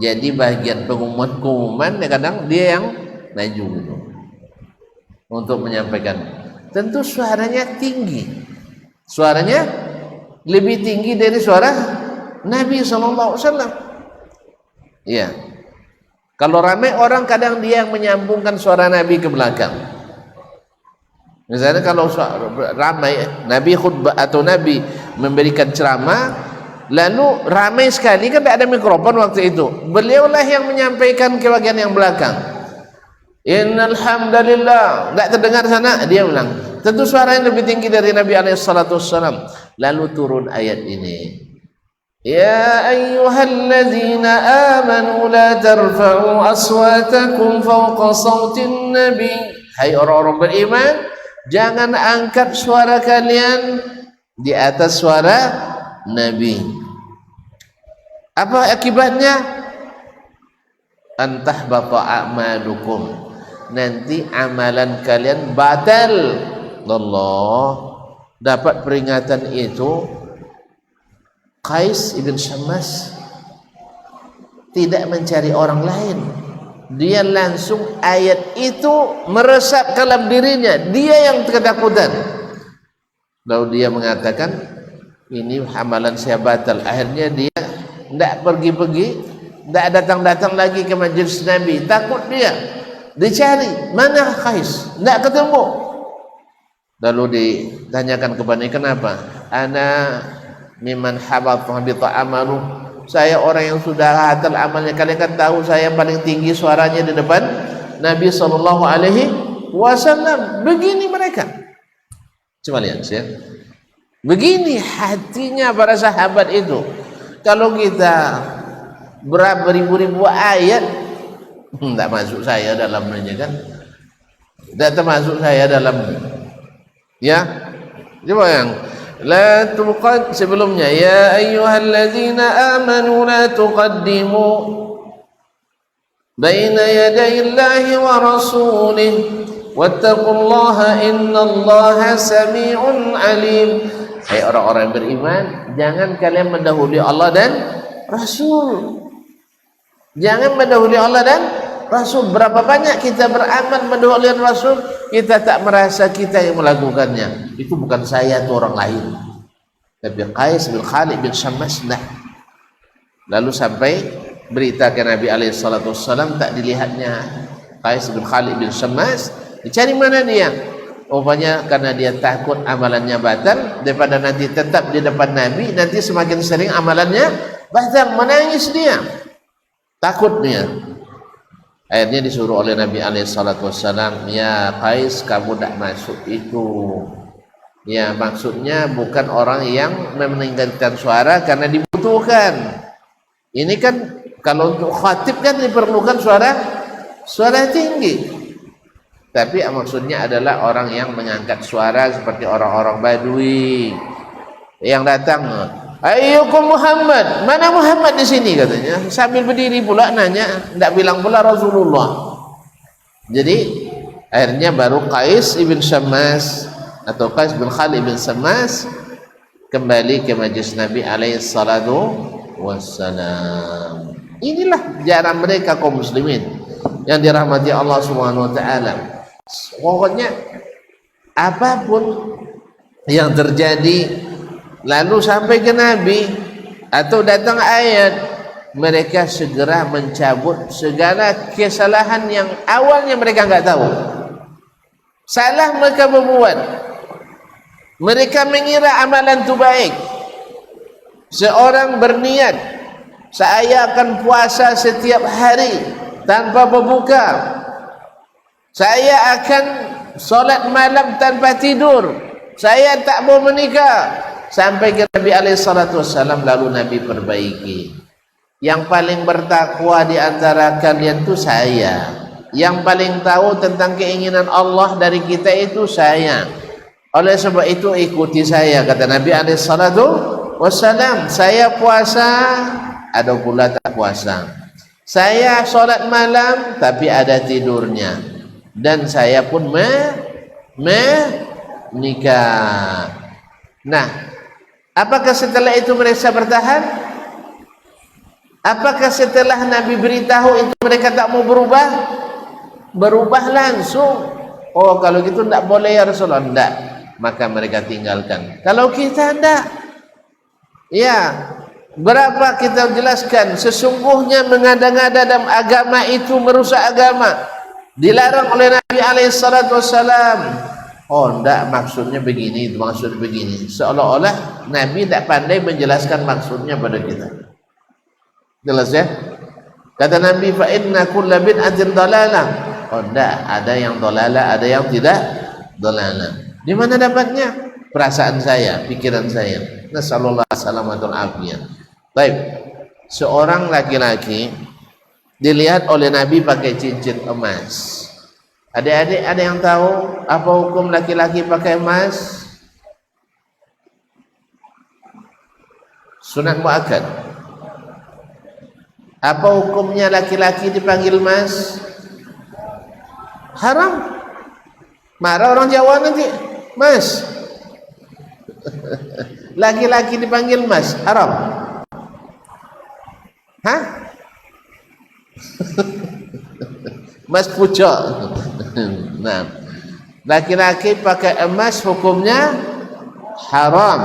Jadi bagian pengumuman kadang dia yang maju untuk menyampaikan. Tentu suaranya tinggi, suaranya lebih tinggi dari suara Nabi sallallahu alaihi wasallam. Iya. Kalau ramai orang kadang dia yang menyambungkan suara Nabi ke belakang. Misalnya kalau ramai Nabi khutbah atau Nabi memberikan ceramah, lalu ramai sekali kan tidak ada mikrofon waktu itu. Beliaulah yang menyampaikan ke bagian yang belakang. Innal hamdalillah, enggak terdengar sana, dia bilang. Tentu suaranya lebih tinggi dari Nabi alaihi salatu wassalam. Lalu turun ayat ini. Ya ayyuhalladzina amanu la tarfa'u aswatakum fawqa sautin nabi. Hai orang-orang beriman, jangan angkat suara kalian di atas suara Nabi. Apa akibatnya? Antahbata a'malukum, nanti amalan kalian batal. Allah, dapat peringatan itu Qais ibn Syammas tidak mencari orang lain. Dia langsung ayat itu meresap ke dalam dirinya, dia yang ketakutan. Lalu dia mengatakan, ini amalan saya batal. Akhirnya dia tidak pergi-pergi, tidak datang-datang lagi ke majlis Nabi. Takut dia, dicari, mana Qais, tidak ketemu. Lalu ditanyakan kepada dia, kenapa? Ana mimman habita amalu. Saya orang yang sudah hatal amalnya. Kalian kan tahu saya paling tinggi suaranya di depan Nabi SAW. Begini mereka. Coba lihat ya. Begini hatinya para sahabat itu. Kalau kita berapa ribu-ribu ayat, tidak masuk saya dalamnya kan? Tidak termasuk saya dalamnya. Ya, coba yang la tuqad sebelumnya, ya ayyuhalladzina amanu la tuqaddimu baina yaday Allahi wa rasulih wattaqullaha innallaha sami'un alim. Hai orang-orang yang beriman, jangan kalian mendahului Allah dan Rasul. Jangan mendahului Allah dan Rasul. Berapa banyak kita beramal mendahului Rasul, kita tak merasa kita yang melakukannya. Itu bukan saya, itu orang lain. Tapi Qais bin Khalid bin Syammas dah. Lalu sampai berita ke Nabi SAW, tak dilihatnya Qais bin Khalid bin Syammas. Dicari mana dia? Rupanya karena dia takut amalannya batal, daripada nanti tetap di depan Nabi, nanti semakin sering amalannya batal, menangis dia, takutnya. Akhirnya disuruh oleh Nabi SAW, ya Qais, kamu tak masuk itu. Ya, maksudnya bukan orang yang meninggalkan suara karena dibutuhkan. Ini kan kalau untuk khatib kan diperlukan suara tinggi. Tapi maksudnya adalah orang yang mengangkat suara seperti orang-orang Badui yang datang. Ayyukum Muhammad, mana Muhammad di sini katanya, sambil berdiri pula nanya, tidak bilang pula Rasulullah. Jadi akhirnya baru Qais ibn Syammas atau Qais bin Khalid ibn Syammas kembali ke majlis Nabi SAW. Inilah jalan mereka kaum muslimin yang dirahmati Allah Subhanahu wa taala. Pokoknya apapun yang terjadi lalu sampai ke Nabi atau datang ayat, mereka segera mencabut segala kesalahan yang awalnya mereka enggak tahu. Salah mereka membuat. Mereka mengira amalan itu baik. Seorang berniat, saya akan puasa setiap hari tanpa berbuka. Saya akan solat malam tanpa tidur. Saya tak mau menikah. Sampai ke Nabi SAW, lalu Nabi perbaiki. Yang paling bertakwa di antara kalian itu saya. Yang paling tahu tentang keinginan Allah dari kita itu saya. Oleh sebab itu ikuti saya, kata Nabi SAW. Saya puasa, ada pula tak puasa. Saya solat malam, tapi ada tidurnya. Dan saya pun menikah. Nah, apakah setelah itu mereka bertahan? Apakah setelah Nabi beritahu itu mereka tak mau berubah? Berubah langsung. Oh, kalau gitu tidak boleh ya Rasulullah. Tidak. Maka mereka tinggalkan. Kalau kita tidak, ya, berapa kita jelaskan, sesungguhnya mengada-ngada dalam agama itu merusak agama. Dilarang oleh Nabi SAW. Oh, tidak, maksudnya begini, itu maksudnya begini. Seolah-olah Nabi tidak pandai menjelaskan maksudnya pada kita. Jelas ya? Kata Nabi, fa inna kulla bid'atin dalalah. Oh, tidak, ada yang dalalah, ada yang tidak dalalah. Di mana dapatnya? Perasaan saya, pikiran saya. Nasallallahu salamatul afiyah. Baik. Seorang laki-laki dilihat oleh Nabi pakai cincin emas. Adik-adik ada yang tahu apa hukum laki-laki pakai emas? Sunat muakkad. Apa hukumnya laki-laki dipanggil mas? Haram. Marah orang Jawa nanti, mas. Laki-laki dipanggil mas, haram. Hah? Emas pucuk. Nah, laki-laki pakai emas hukumnya haram,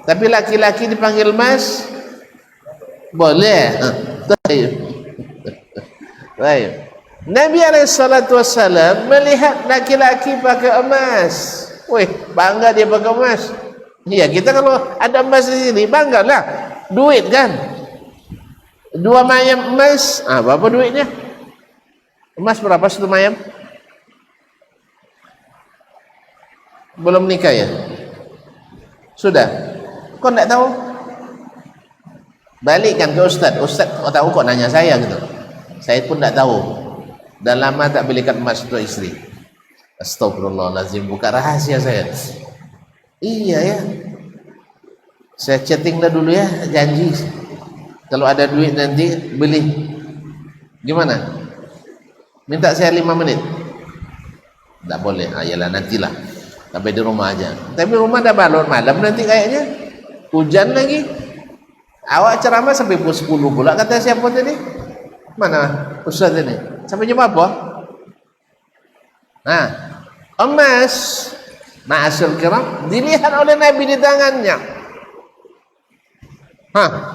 tapi laki-laki dipanggil emas boleh. Baik. Nabi SAW melihat laki-laki pakai emas. Wih, bangga dia pakai emas. Iya, kita kalau ada emas di sini banggalah. Duit kan. 2 mayam emas, berapa duitnya? Emas berapa 1 mayam? Belum nikah ya? Sudah? Kok enggak tahu? Balikkan ke Ustaz. Ustaz kok tahu, kok nanya saya gitu. Saya pun enggak tahu. Dah lama tak belikan emas untuk istri. Astagfirullahaladzim, buka rahasia saya. Iya ya. Saya chatting dah dulu ya, janji. Kalau ada duit nanti beli. Gimana? Minta saya 5 menit. Tak boleh. Yalah nantilah. Sampai di rumah aja. Tapi rumah dah balon malam nanti kayaknya. Hujan lagi. Awak ceramah sampai pukul 10 pula kata siapa tadi? Mana Ustaz ini? Sampai jam apa? Nah, emas ma'asyil kiram dilihat oleh Nabi di tangannya.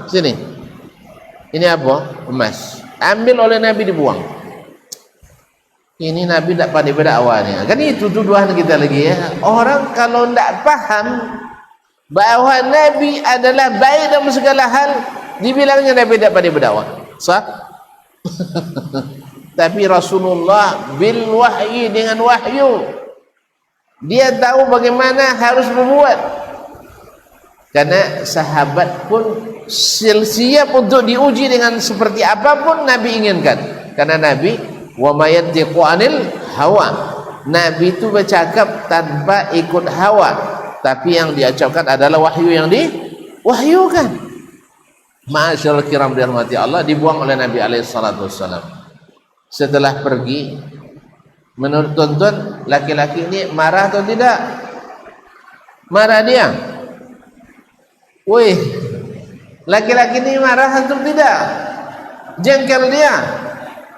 Sini. Ini apa? Emas. Ambil oleh Nabi, dibuang. Ini Nabi tak pandai berdakwahnya. Kan itu tuduhan kita lagi ya. Orang kalau tidak paham bahwa Nabi adalah baik dalam segala hal, dibilangnya Nabi tak pandai berdakwah. Sah? Tapi Rasulullah bil wahyi, dengan wahyu dia tahu bagaimana harus berbuat. Karena sahabat pun siap untuk diuji dengan seperti apapun Nabi inginkan. Karena Nabi wa may yantiqu anil hawa, Nabi itu bercakap tanpa ikut hawa, tapi yang dia ucapkan adalah wahyu yang diwahyukan. Ma'asyarul kiram dirahmati Allah, dibuang oleh Nabi alaihi salatu wassalam. Setelah pergi, menurut tuan-tuan, laki-laki ini marah atau tidak? Marah dia. Wih, laki-laki ini marah atau tidak? Jengkel dia?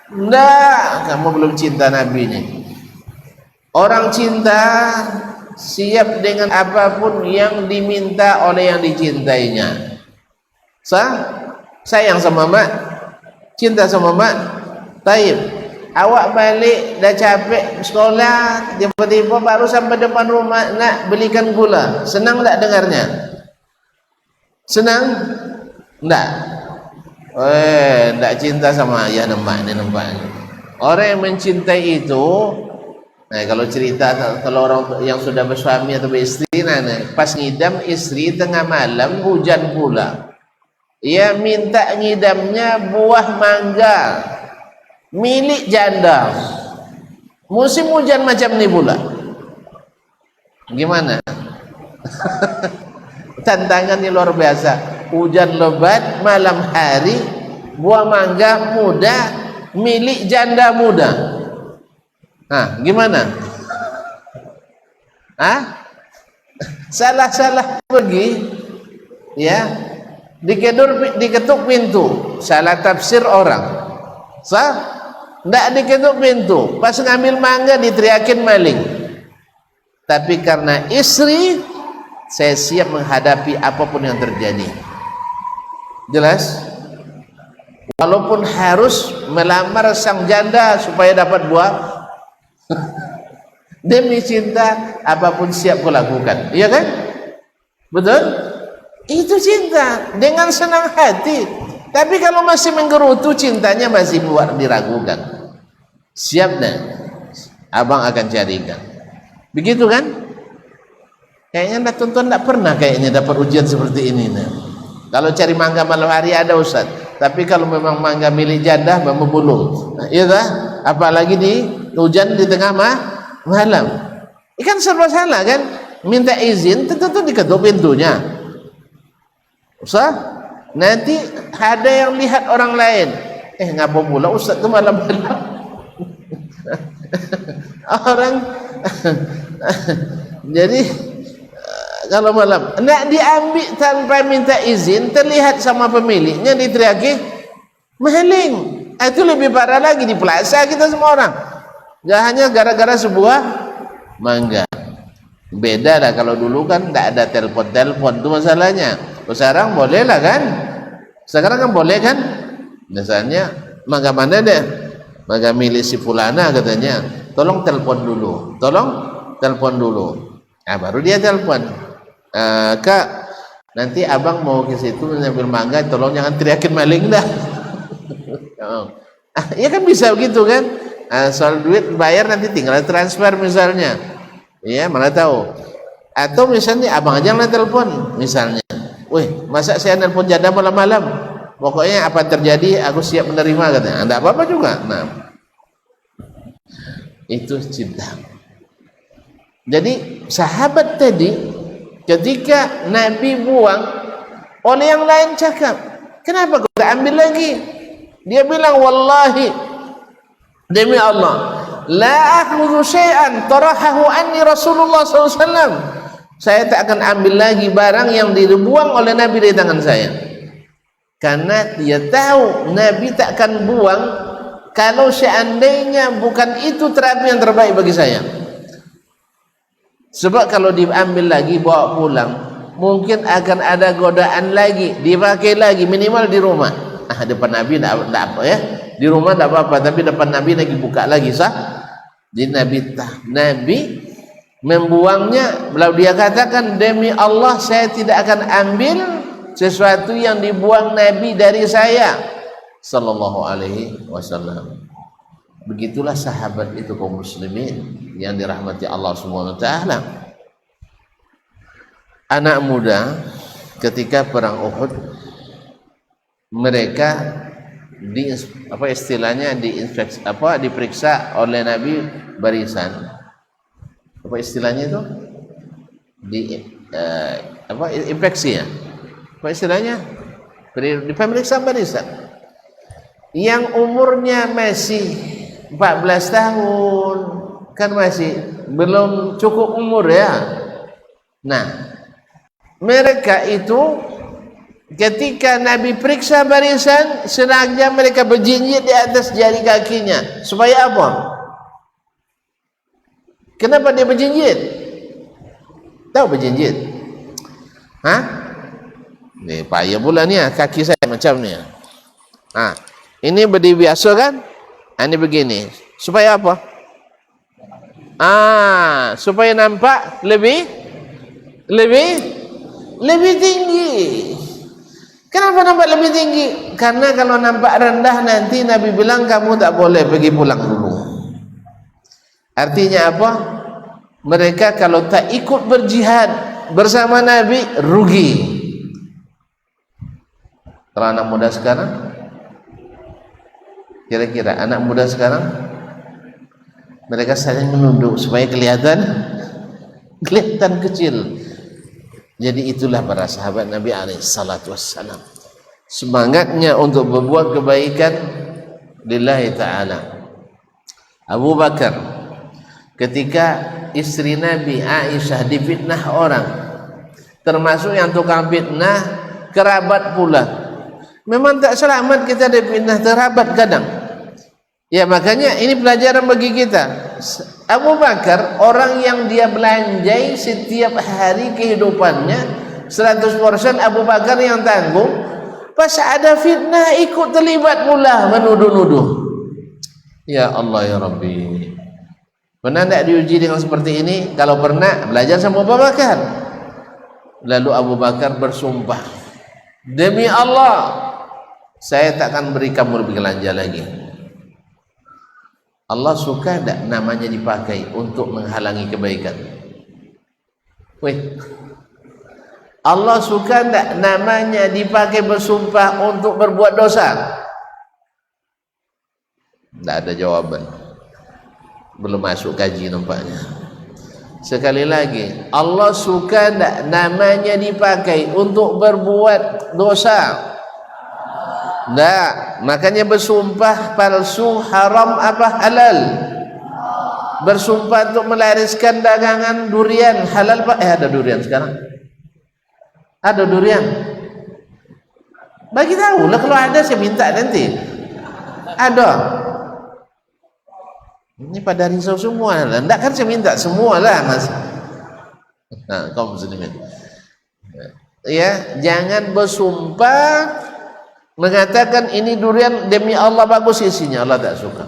Enggak, kamu belum cinta Nabi ini. Orang cinta siap dengan apapun yang diminta oleh yang dicintainya. Sayang sama mak, cinta sama mak. Taib, awak balik dah capek sekolah, tiba-tiba baru sampai depan rumah nak belikan gula. Senang tak dengarnya? Senang? Enggak. Tak cinta sama ayah dan mak ni nampaknya. Orang yang mencintai itu, kalau cerita kalau orang yang sudah bersuami atau beristri, pas ngidam istri tengah malam hujan pula, ia minta ngidamnya buah mangga milik janda. Musim hujan macam ni pula. Gimana? Tantangannya luar biasa. Hujan lebat malam hari, buah mangga muda milik janda muda. Gimana? Salah-salah pergi ya, diketuk pintu, salah tafsir orang. Tidak diketuk pintu, pas ngambil mangga diteriakin maling. Tapi karena istri, saya siap menghadapi apapun yang terjadi. Jelas? Walaupun harus melamar sang janda supaya dapat buah, demi cinta apapun siap kulakukan. Iya kan? Betul? Itu cinta dengan senang hati. Tapi kalau masih menggerutu, cintanya masih buat diragukan. Siap dah, abang akan carikan. Begitu kan? Kayaknya tuan-tuan tak pernah kayaknya dapat ujian seperti ini. Kalau cari mangga malam hari ada Ustaz, tapi kalau memang mangga milik janda membulung, iya tak? Apalagi di hujan di tengah malam, ikan serba salah kan? Minta izin tentu diketuk pintunya. Ustaz, nanti ada yang lihat orang lain. Ngapa pula Ustaz tu malam-malam? Orang jadi kalau malam nak diambil tanpa minta izin, terlihat sama pemiliknya diteriaki maling. Itu lebih parah lagi, di plaza kita semua orang. Jangan hanya gara-gara sebuah mangga. Beda lah, kalau dulu kan tidak ada telepon itu masalahnya. Sekarang boleh lah kan? Sekarang kan boleh kan? Misalnya mangga mana deh? Mangga milik si fulana katanya. Tolong telepon dulu. Nah, baru dia telepon. Kak, nanti abang mau ke situ ngambil mangga, tolong jangan teriakin maling dah. Ya kan bisa begitu kan? Soal duit bayar nanti tinggal transfer misalnya. Ya, mana tahu. Atau misalnya abang aja yang telepon misalnya. Wih, masa saya nelpon janda malam-malam? Pokoknya apa terjadi aku siap menerima katanya. Enggak apa-apa juga. Nah, itu cinta. Jadi sahabat tadi ketika Nabi buang, oleh yang lain cakap, kenapa kau tak ambil lagi? Dia bilang, wallahi, demi Allah, la akhudhu syai'an tarahahu anni Rasulullah SAW. Saya tak akan ambil lagi barang yang dibuang oleh Nabi dari tangan saya, karena dia tahu Nabi tak akan buang kalau seandainya bukan itu terapi yang terbaik bagi saya. Sebab kalau diambil lagi bawa pulang, mungkin akan ada godaan lagi, dipakai lagi, minimal di rumah. Depan Nabi tidak apa ya, di rumah tidak apa-apa, tapi depan Nabi lagi buka lagi sah. Jadi Nabi membuangnya, lalu dia katakan, demi Allah saya tidak akan ambil sesuatu yang dibuang Nabi dari saya sallallahu alaihi wasallam. Begitulah sahabat itu kaum muslimin yang dirahmati Allah Subhanahu wa taala. Anak muda ketika perang Uhud, mereka diperiksa oleh Nabi barisan. Apa istilahnya itu? Infeksi ya? Apa istilahnya? Di pemeriksaan barisan. Yang umurnya masih 14 tahun, kan masih belum cukup umur ya. Nah, mereka itu ketika Nabi periksa barisan, sengaja mereka berjinjit di atas jari kakinya. Supaya apa? Kenapa dia berjinjit? Tahu berjinjit? Hah? Nih payah pula ni kaki saya macam ni. Ini berdiri biasa kan? Ini begini. Supaya apa? Supaya nampak lebih tinggi. Kenapa nampak lebih tinggi? Karena kalau nampak rendah nanti Nabi bilang kamu tak boleh pergi pulang dulu. Artinya apa? Mereka kalau tak ikut berjihad bersama Nabi rugi. Kalau anak muda sekarang, kira-kira anak muda sekarang mereka saling menunduk supaya kelihatan kecil. Jadi itulah para sahabat Nabi alaihissalatu wassalam, semangatnya untuk berbuat kebaikan lillahi ta'ala. Abu Bakar ketika istri Nabi Aisyah difitnah orang, termasuk yang tukang fitnah kerabat pula. Memang tak selamat kita difitnah kerabat kadang. Ya makanya ini pelajaran bagi kita. Abu Bakar orang yang dia belanjai setiap hari kehidupannya 100% Abu Bakar yang tanggung. Pas ada fitnah ikut terlibat pula menuduh-nuduh. Ya Allah ya Rabbi, pernah tidak diuji dengan seperti ini? Kalau pernah, belajar sama Abu Bakar. Lalu Abu Bakar bersumpah, demi Allah saya tak akan beri kamu lebih belanja lagi. Allah suka tak namanya dipakai untuk menghalangi kebaikan? Allah suka tak namanya dipakai bersumpah untuk berbuat dosa? Tak ada jawaban. Belum masuk kaji nampaknya. Sekali lagi, Allah suka tak namanya dipakai untuk berbuat dosa? Tak. Makanya bersumpah palsu haram apa halal? Bersumpah untuk melariskan dagangan durian halal pak? Ada durian sekarang? Ada durian? Bagi tahu lah, kalau ada saya minta nanti. Ada. Ini pada risau semua lah. Tidak kan saya minta semua lah mas. Nah, kaum muslimin. Ya, jangan bersumpah mengatakan ini durian demi Allah bagus isinya. Allah tak suka.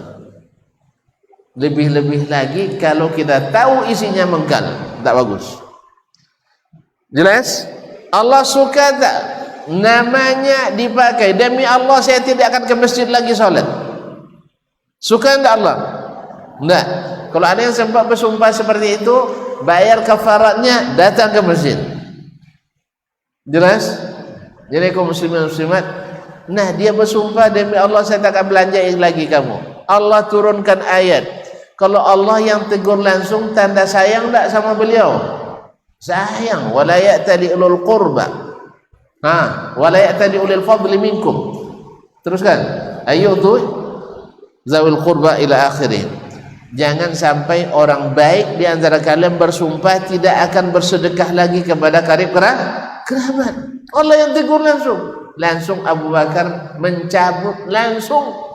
Lebih-lebih lagi kalau kita tahu isinya mengkal, tak bagus. Jelas? Allah suka tak namanya dipakai demi Allah saya tidak akan ke masjid lagi salat. Suka enggak Allah? Enggak. Kalau ada yang sempat bersumpah seperti itu, bayar kafaratnya, datang ke masjid. Jelas? Jadi kaum muslimin muslimat, nah dia bersumpah demi Allah saya tak akan belanja lagi kamu. Allah turunkan ayat. Kalau Allah yang tegur langsung, tanda sayang tak sama beliau? Sayang. Wala ya'tali ulul qurba. Wala ya'tali ulil fadli minkum. Teruskan. Ayyudu zawil qurba ila akhirih. Jangan sampai orang baik di antara kalian bersumpah tidak akan bersedekah lagi kepada karib kerabat. Allah yang tegur langsung. Langsung Abu Bakar mencabut langsung.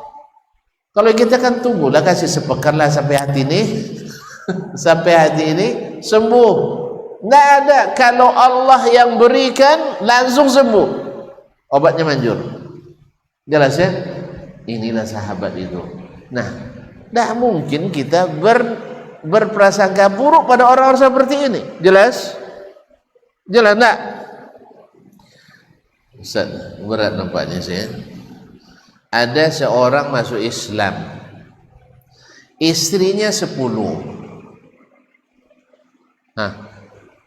Kalau kita kan tunggulah, kasih sepekan lah sampai hati ini sampai hati ini sembuh. Tidak ada. Kalau Allah yang berikan langsung sembuh, obatnya manjur. Jelas ya? Inilah sahabat itu. Nah, tidak mungkin kita berprasangka buruk pada orang-orang seperti ini. Jelas? Jelas tak? Ustaz, berat nampaknya saya. Ada seorang masuk Islam, istrinya 10.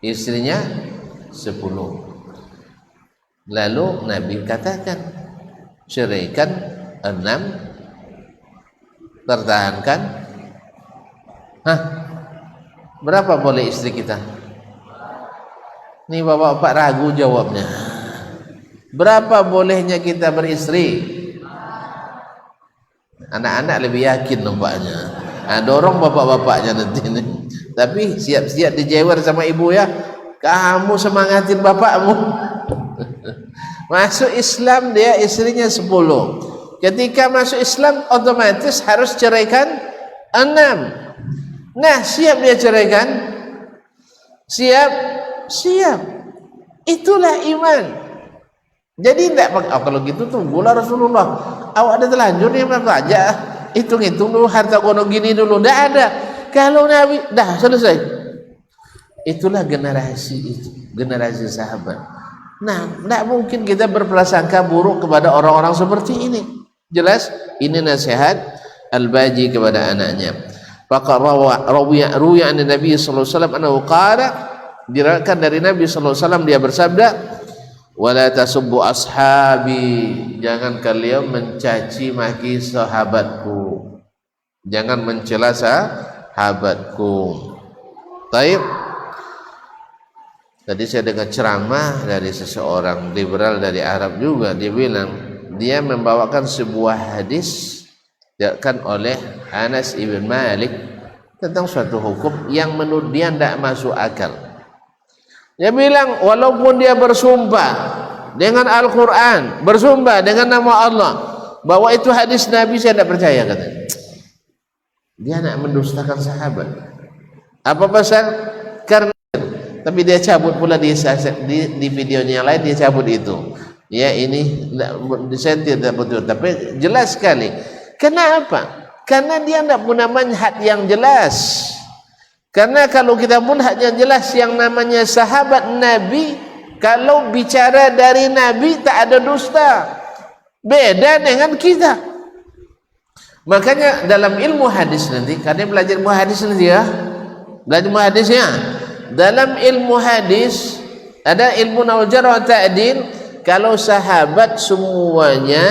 Istrinya 10. Lalu Nabi katakan, ceraikan 6, pertahankan. Berapa boleh istri kita? Ini bapak-bapak ragu jawabnya. Berapa bolehnya kita beristri? Anak-anak lebih yakin nampaknya. Dorong bapak-bapaknya nanti ini. Tapi siap-siap dijewer sama ibu ya. Kamu semangatin bapakmu. Masuk Islam dia istrinya 10. Ketika masuk Islam otomatis harus ceraikan 6. Nah, siap dia ceraikan? Siap. Itulah iman. Jadi tidak kalau gitu tunggulah Rasulullah. Awak ada terlanjur nih apa aja? Hitung-hitung dulu harta gono gini dulu. Tidak ada. Kalau Nabi dah selesai. Itulah generasi itu, generasi sahabat. Nah, tidak mungkin kita berprasangka buruk kepada orang-orang seperti ini. Jelas? Ini nasihat Al-Baji kepada anaknya. Faqad ruwiya an Nabi sallallahu alaihi wasallam annahu qala, diriwayatkan dari Nabi sallallahu alaihi wasallam dia bersabda, wala tasubbu ashabi, jangan kalian mencaci maki sahabatku, jangan mencela sahabatku. Taib. Tadi saya dengar ceramah dari seseorang liberal dari Arab juga, dia bilang dia membawakan sebuah hadis diakan oleh Anas ibn Malik tentang suatu hukum yang menurut dia tidak masuk akal. Dia bilang walaupun dia bersumpah dengan Al-Quran, bersumpah dengan nama Allah bahwa itu hadis Nabi, saya tidak percaya katanya. Dia nak mendustakan sahabat. Apa pasal? Karena tapi dia cabut pula di videonya yang lain, dia cabut itu. Ya ini saya tidak betul, tapi jelas sekali. Kenapa? Karena dia tidak punya manhaj yang jelas. Karena kalau kita pun hanya jelas yang namanya sahabat Nabi, kalau bicara dari Nabi tak ada dusta. Beda dengan kita. Makanya dalam ilmu hadis nanti, karena belajar ilmu hadis nanti ya, belajar ilmu hadisnya. Dalam ilmu hadis ada ilmu naul jarh wa ta'dil. Kalau sahabat semuanya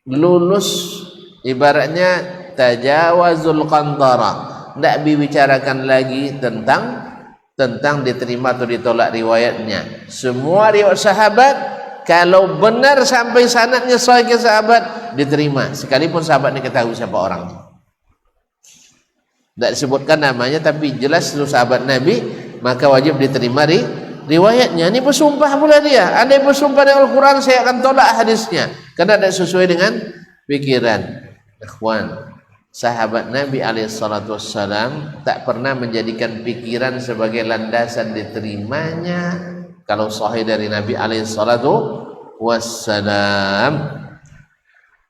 lulus, ibaratnya tajawazul qantara, tidak dibicarakan lagi tentang diterima atau ditolak riwayatnya. Semua riwayat sahabat kalau benar sampai sanadnya sahih ke sahabat diterima, sekalipun sahabat diketahui siapa orangnya. Tidak disebutkan namanya tapi jelas itu sahabat Nabi, maka wajib diterima riwayatnya. Ini bersumpah pula dia. Andai bersumpah dengan Al-Quran saya akan tolak hadisnya karena tidak sesuai dengan pikiran. Ikhwan, sahabat Nabi alaihissalam tak pernah menjadikan pikiran sebagai landasan diterimanya kalau sahih dari Nabi alaihissalam.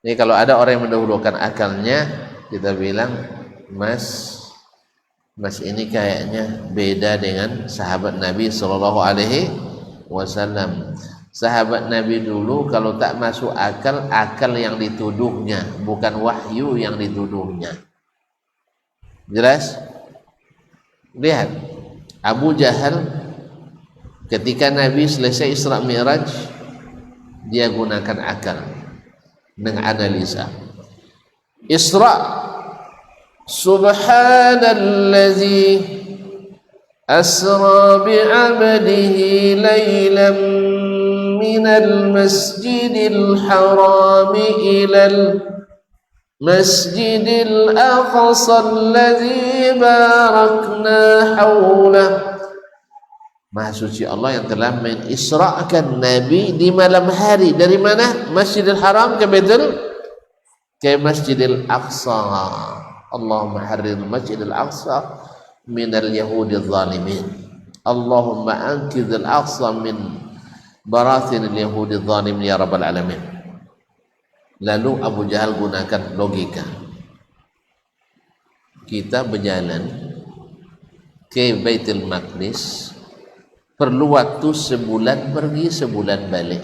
Ini kalau ada orang yang mendahulukan akalnya, kita bilang, mas ini kayaknya beda dengan sahabat Nabi sallallahu alaihi wasallam. Sahabat Nabi dulu kalau tak masuk akal yang dituduhnya, bukan wahyu yang dituduhnya. Jelas? Lihat Abu Jahal ketika Nabi selesai Isra Mi'raj, dia gunakan akal dengan analisa. Isra, subhanallazi asra bi'abdihi laylan minal masjidil haram ilal masjidil aqsa allazi barakna hawlah. Maha suci Allah yang telah mengisrakan Nabi di malam hari. Dari mana? Masjidil Haram ke Baitul, ke Masjidil Aqsa. Allahumma harrir Masjidil Aqsa minal yahudil zalimin. Allahumma ankidil Aqsa min barathinil yahudil zalimin ya rabbal alamin. Lalu Abu Jahal gunakan logika. Kita berjalan ke Baitul Maqdis perlu waktu sebulan pergi, sebulan balik.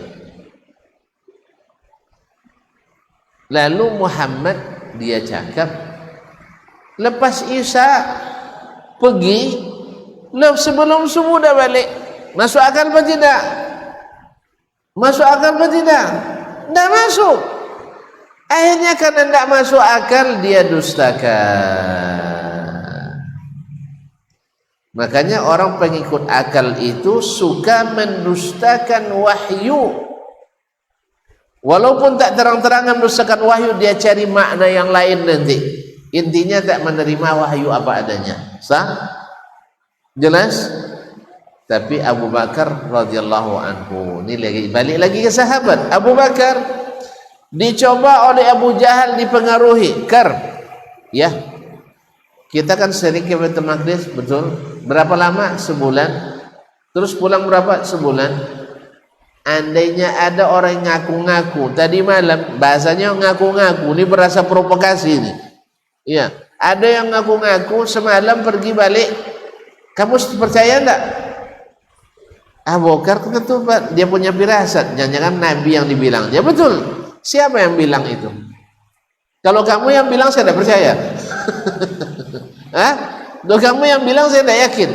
Lalu Muhammad dia cakap, lepas Isya pergi, sebelum subuh dah balik. Masuk akal apa tidak? Masuk akal apa tidak? Tidak masuk. Akhirnya karena tidak masuk akal, dia dustakan. Makanya orang pengikut akal itu suka mendustakan wahyu. Walaupun tak terang-terangan mendustakan wahyu, dia cari makna yang lain nanti. Intinya tak menerima wahyu apa adanya. Sah? Jelas? Tapi Abu Bakar radhiyallahu anhu, ini balik lagi ke sahabat. Abu Bakar dicoba oleh Abu Jahal, dipengaruhi. Ya, kita kan sering ke Baitul Maqdis, betul? Berapa lama? Sebulan. Terus pulang berapa? Sebulan. Andainya ada orang yang ngaku-ngaku tadi malam, bahasanya ngaku-ngaku, ini berasa provokasi ini. Iya, ada yang ngaku-ngaku semalam pergi balik. Kamu percaya enggak? Abu Bakar ketupat, dia punya firasat, jangan-jangan Nabi yang dibilang. Ya betul. Siapa yang bilang itu? Kalau kamu yang bilang, saya tidak percaya. Hah? Kalau kamu yang bilang, saya tidak yakin.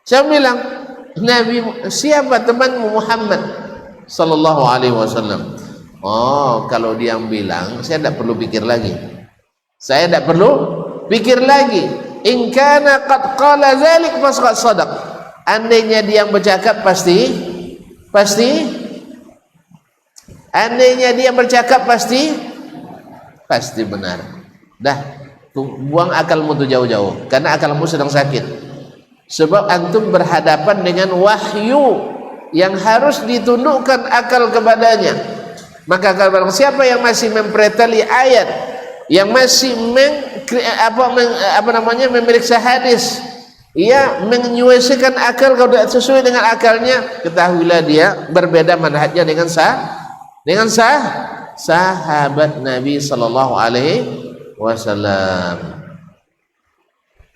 Saya bilang, Nabi siapa? Temanmu Muhammad sallallahu alaihi wasallam. Oh, kalau dia yang bilang, saya tidak perlu pikir lagi. Saya tidak perlu pikir lagi. In kana qad qala dzalik faqad shadaq. Andainya dia yang bercakap pasti andainya dia bercakap pasti benar. Dah, buang akalmu tu jauh-jauh, karena akalmu sedang sakit. Sebab antum berhadapan dengan wahyu yang harus ditundukkan akal kepadanya. Maka kalau siapa yang masih mempreteli ayat, yang masih memeriksa hadis, ia menyuaikan akal kalau tidak sesuai dengan akalnya, ketahuilah dia berbeda manhajnya dengan sahabat Nabi sallallahu alaihi wasallam.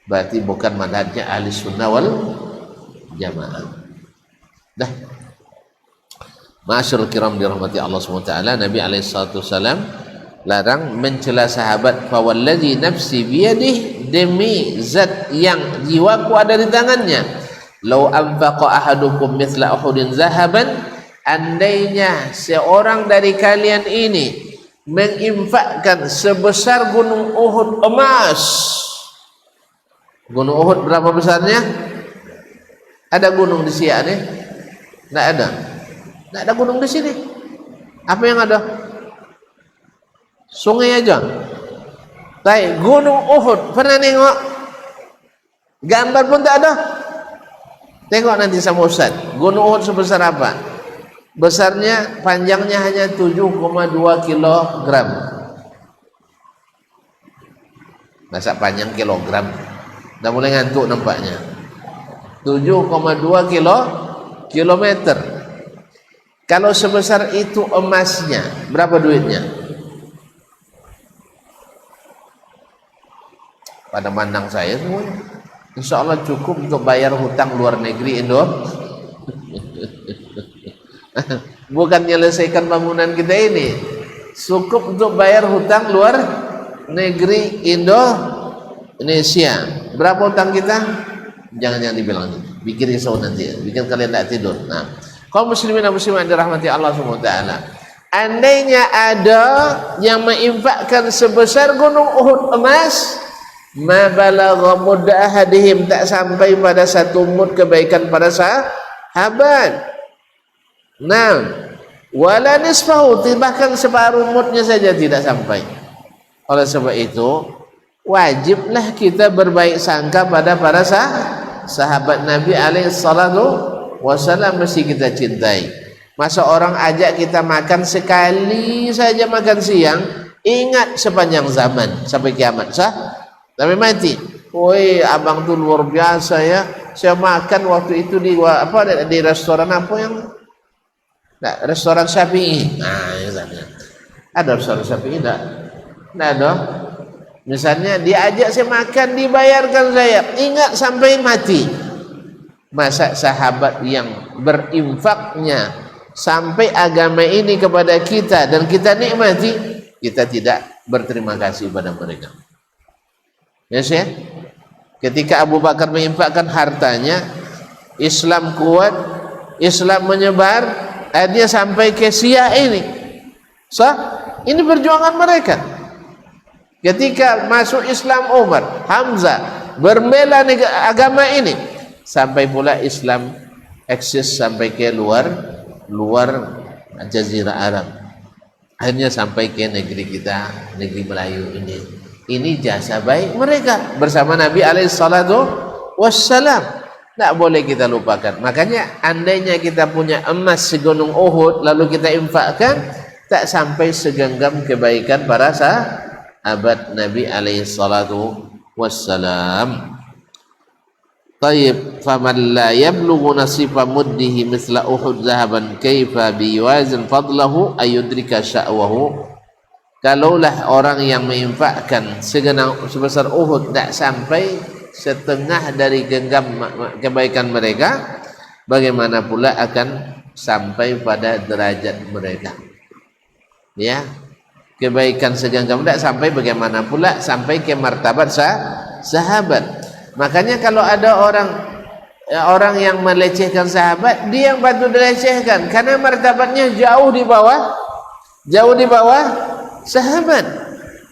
Berarti bukan manhajnya ahli sunnah wal jamaah. Dah, ma'asyiral kiram dirahmati Allah SWT, Nabi alaihi wasallam larang mencela sahabat. Fa wallazi nafsi biyadihi, demi zat yang jiwaku ada di tangannya, lau anfaqa ahadukum mithla uhudin zahaban, andainya seorang dari kalian ini menginfakkan sebesar gunung Uhud emas. Gunung Uhud berapa besarnya? Ada gunung di Siak nih? Tidak ada. Tidak ada gunung di sini. Apa yang ada? Sungai aja. Tapi gunung Uhud pernah nengok? Gambar pun tak ada. Tengok nanti sama Ustaz. Gunung Uhud sebesar apa? Besarnya, panjangnya hanya 7,2 kilogram. Masa panjang kilogram. Dah mulai ngantuk nampaknya. 7,2 kilometer. Kalau sebesar itu emasnya, berapa duitnya? Pada mandang saya semuanya. Insya Allah cukup untuk bayar hutang luar negeri Indo. Bukan menyelesaikan bangunan kita ini, cukup untuk bayar hutang luar negeri Indonesia. Berapa hutang kita? Jangan dibilang, bikin risau nanti, bikin kalian tidak tidur. Nah, kaum muslimin dan muslimat dirahmati Allah Subhanahu wa taala. Andainya ada yang menginfakkan sebesar gunung Uhud emas, ma balagha mudda ahadihim, tak sampai pada satu mud kebaikan para sahabat. Nah, wala nisfahu, bahkan separuh mudnya saja tidak sampai. Oleh sebab itu, wajiblah kita berbaik sangka pada para sahabat Nabi alaihi salatu wasallam, mesti kita cintai. Masa orang ajak kita makan sekali saja makan siang, ingat sepanjang zaman sampai kiamat sampai mati. Woi, abang tuh luar biasa ya. Saya makan waktu itu di restoran apa yang restoran Syafi'i. Nah, misalnya ada restoran Syafi'i enggak ada. Misalnya diajak saya makan, dibayarkan saya, ingat sampai mati. Masa sahabat yang berinfaknya sampai agama ini kepada kita dan kita nikmati, kita tidak berterima kasih pada mereka. Yes, ya? Ketika Abu Bakar menginfakkan hartanya, Islam kuat, Islam menyebar, akhirnya sampai ke Syiah ini. Ini perjuangan mereka. Ketika masuk Islam Umar, Hamzah berbela agama ini, sampai pula Islam eksis sampai ke luar Jazirah Arab, akhirnya sampai ke negeri kita, negeri Melayu ini. Ini jasa baik mereka bersama Nabi alaihi salatu wassalam. Tak boleh kita lupakan. Makanya andainya kita punya emas segunung Uhud lalu kita infakkan, tak sampai segenggam kebaikan para sahabat Nabi alaihi salatu wassalam. Tayyib, faman la yablughu nasifa muddihi mithla Uhud zahaban kaifa biwazin fadlahu ayudrika sya'wahu. Kalaulah orang yang menginfakkan sebesar Uhud tak sampai setengah dari genggam kebaikan mereka, bagaimana pula akan sampai pada derajat mereka? Ya, kebaikan segenggam tak sampai, bagaimana pula sampai ke martabat sahabat. Makanya kalau ada orang yang melecehkan sahabat, dia yang patut dilecehkan karena martabatnya jauh di bawah sahabat.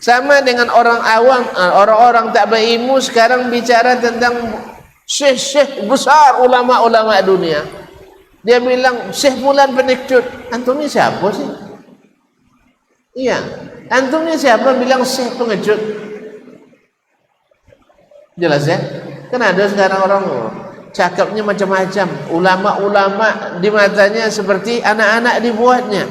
Sama dengan orang awam, orang-orang tak berilmu sekarang bicara tentang syekh-syekh besar, ulama-ulama dunia. Dia bilang Syekh Fulan pengecut. Antum ni siapa sih? Iya, antum ni siapa bilang Syekh pengecut? Jelas ya? Kan ada sekarang orang cakapnya macam-macam. Ulama-ulama di matanya seperti anak-anak dibuatnya.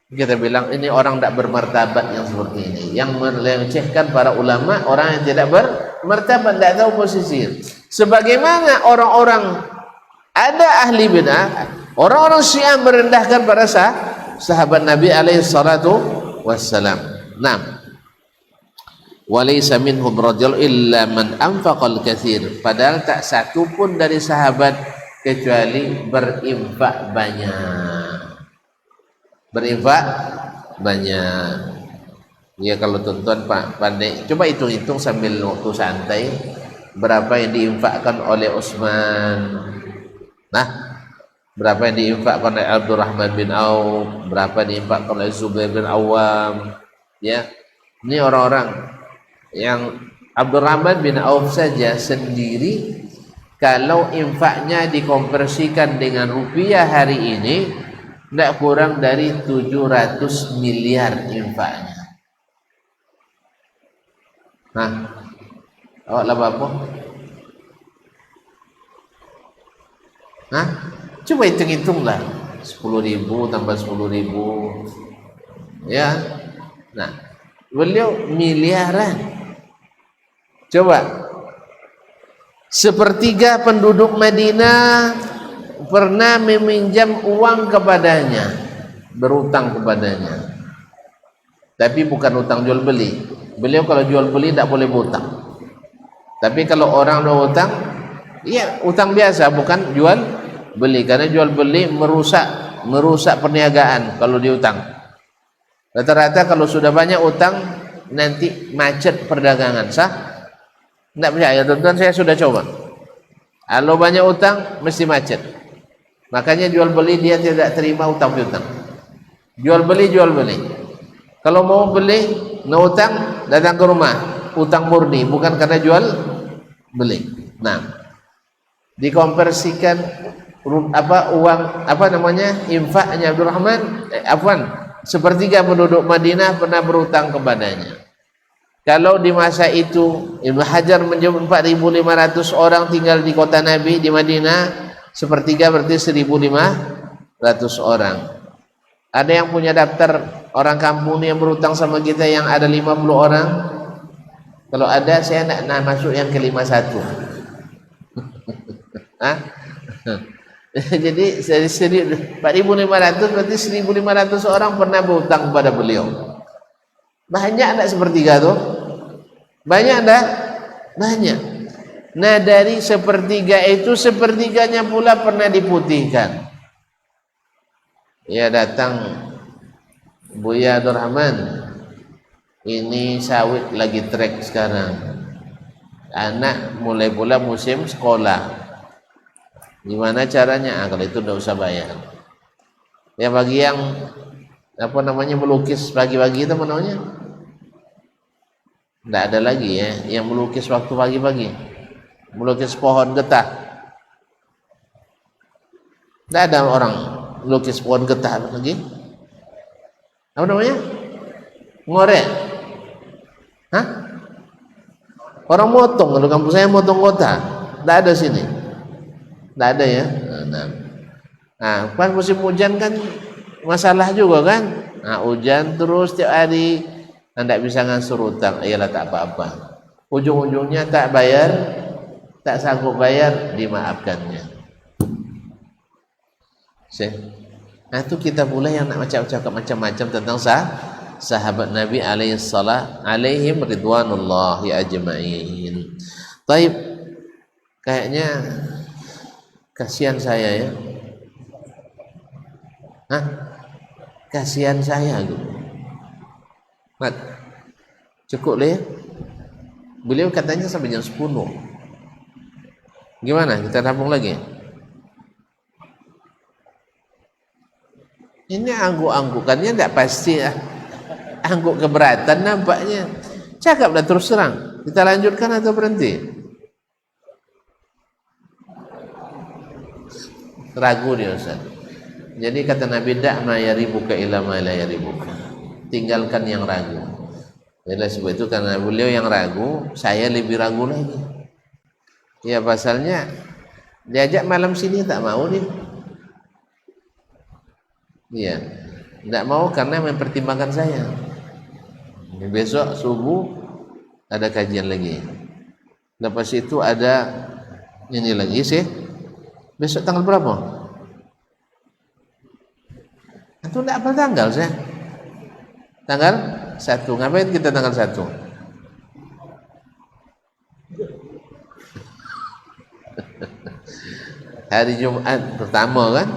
Kita bilang ini orang tidak bermartabat yang seperti ini. Yang melecehkan para ulama, orang yang tidak bermartabat, tidak tahu posisi. Sebagaimana orang-orang ada ahli bidah, orang-orang Syiah merendahkan para sahabat Nabi alaihi salatu wassalam. Nah, walaysa minhum rajul illa man anfaqal katsir. Padahal tak satu pun dari sahabat kecuali berinfak banyak. Berinfak banyak. Ya, kalau tuan-tuan pandai, coba hitung-hitung sambil waktu santai, berapa yang diinfakkan oleh Utsman. Nah, berapa yang diinfakkan oleh Abdurrahman bin Auf, berapa diinfakkan oleh Zubair bin Awam. Ya, ini orang-orang yang Abdurrahman bin Auf saja sendiri, kalau infaknya dikonversikan dengan rupiah hari ini, tidak kurang dari 700 miliar infaknya. Nah, awak lah apa? Nah, coba hitung-hitunglah, 10.000 tambah 10.000, ya. Nah, beliau miliaran. Coba, sepertiga penduduk Madinah pernah meminjam uang kepadanya, berutang kepadanya. Tapi bukan utang jual beli. Beliau kalau jual beli tidak boleh berutang. Tapi kalau orang udah utang, iya utang biasa, bukan jual beli. Karena jual beli merusak perniagaan kalau diutang. Rata-rata kalau sudah banyak utang nanti macet perdagangan, sah? Tidak percaya, teman-teman, saya sudah coba. Kalau banyak utang mesti macet. Makanya jual beli dia tidak terima utang piutang. Jual beli. Kalau mau beli, no utang, datang ke rumah, utang murni, bukan karena jual beli. Nah, dikonversikan uang infaknya Abdurrahman, sepertiga penduduk Madinah pernah berutang kepadanya. Kalau di masa itu Ibnu Hajar menyebut 4.500 orang tinggal di kota Nabi di Madinah, sepertiga berarti 1.500 orang. Ada yang punya daftar orang kampung yang berutang sama kita yang ada 50 orang? Kalau ada, saya nak masuk yang ke-51. Jadi dari 4.500 berarti 1.500 orang pernah berutang kepada beliau. Banyak enggak sepertiga tuh? Banyak enggak? Banyak. Nah, dari sepertiga itu, sepertiganya pula pernah diputihkan. Ya, datang Buya Abdurrahman, ini sawit lagi trek sekarang, anak mulai pula musim sekolah, gimana caranya? Kalau itu tidak usah bayar. Ya, bagi yang melukis pagi-pagi itu namanya, tidak ada lagi ya yang melukis waktu pagi-pagi, melukis pohon getah. Tidak ada orang melukis pohon getah lagi. Apa namanya? Ngorek. Hah? Orang motong, kalau kampus saya motong kota. Tidak ada sini. Tidak ada ya. Nah, pas musim hujan kan masalah juga kan. Nah, hujan terus tiap hari, tidak bisa ngansur utang. Iyalah, tak apa-apa. Ujung-ujungnya tak bayar, tak sanggup bayar, dimaafkannya. Nah, itu kita pula yang nak cakap macam-macam tentang sahabat Nabi alaihim ridwanullahi ajma'in. Taib, kayaknya kasihan saya ya. Kasihan saya gitu. Mat, cukup lah ya. Beliau katanya sampai jam 10. Gimana? Kita sambung lagi. Ini angguk-anggukannya tidak pasti ya. Angguk keberatan nampaknya. Cakaplah terus terang. Kita lanjutkan atau berhenti? Ragu dia, Ustaz. Jadi kata Nabi, dak ma yaribuka ila ma la yaribuka. Tinggalkan yang ragu. Jadi sebab itu karena beliau yang ragu, saya lebih ragu lagi. Ya, pasalnya diajak malam sini tak mau nih. Iya, tidak mau karena mempertimbangkan saya. Besok subuh ada kajian lagi. Lepas itu ada ini lagi sih. Besok tanggal berapa? Itu tidak apa tanggal saya. Tanggal 1. Ngapain kita tanggal 1? Hari Jumat pertama kan?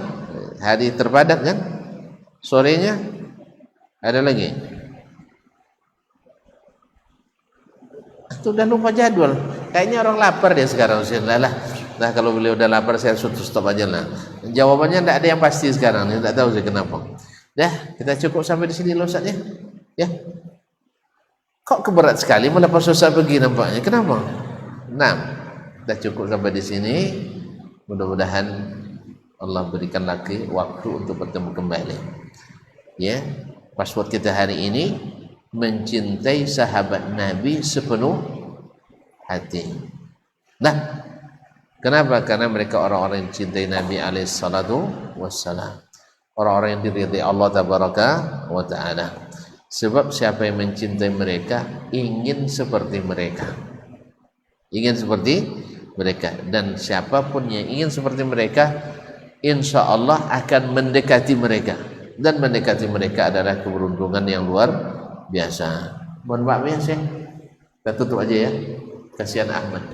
Hari terpadat kan? Sorenya ada lagi. Itu udah lupa jadwal. Kayaknya orang lapar dia sekarang. Nah, kalau beliau udah lapar saya stop aja lah. Jawabannya tidak ada yang pasti sekarang. Tidak tahu saya kenapa. Dah, kita cukup sampai di sini loh, Ustaz ya. Ya. Kok keberat sekali melepas susah pergi nampaknya. Kenapa? Nah, kita cukup sampai di sini. Mudah-mudahan Allah berikan lagi waktu untuk bertemu kembali. Ya, password kita hari ini mencintai sahabat Nabi sepenuh hati. Nah, kenapa? Karena mereka orang-orang yang cintai Nabi alaihissalatu wassalam, orang-orang yang diridai Allah tabaraka wa ta'ala. Sebab siapa yang mencintai mereka ingin seperti mereka. ingin seperti mereka, dan siapapun yang ingin seperti mereka insya Allah akan mendekati mereka, dan mendekati mereka adalah keberuntungan yang luar biasa. Mohon maaf ya Syekh, kita tutup aja ya, kasihan Ahmad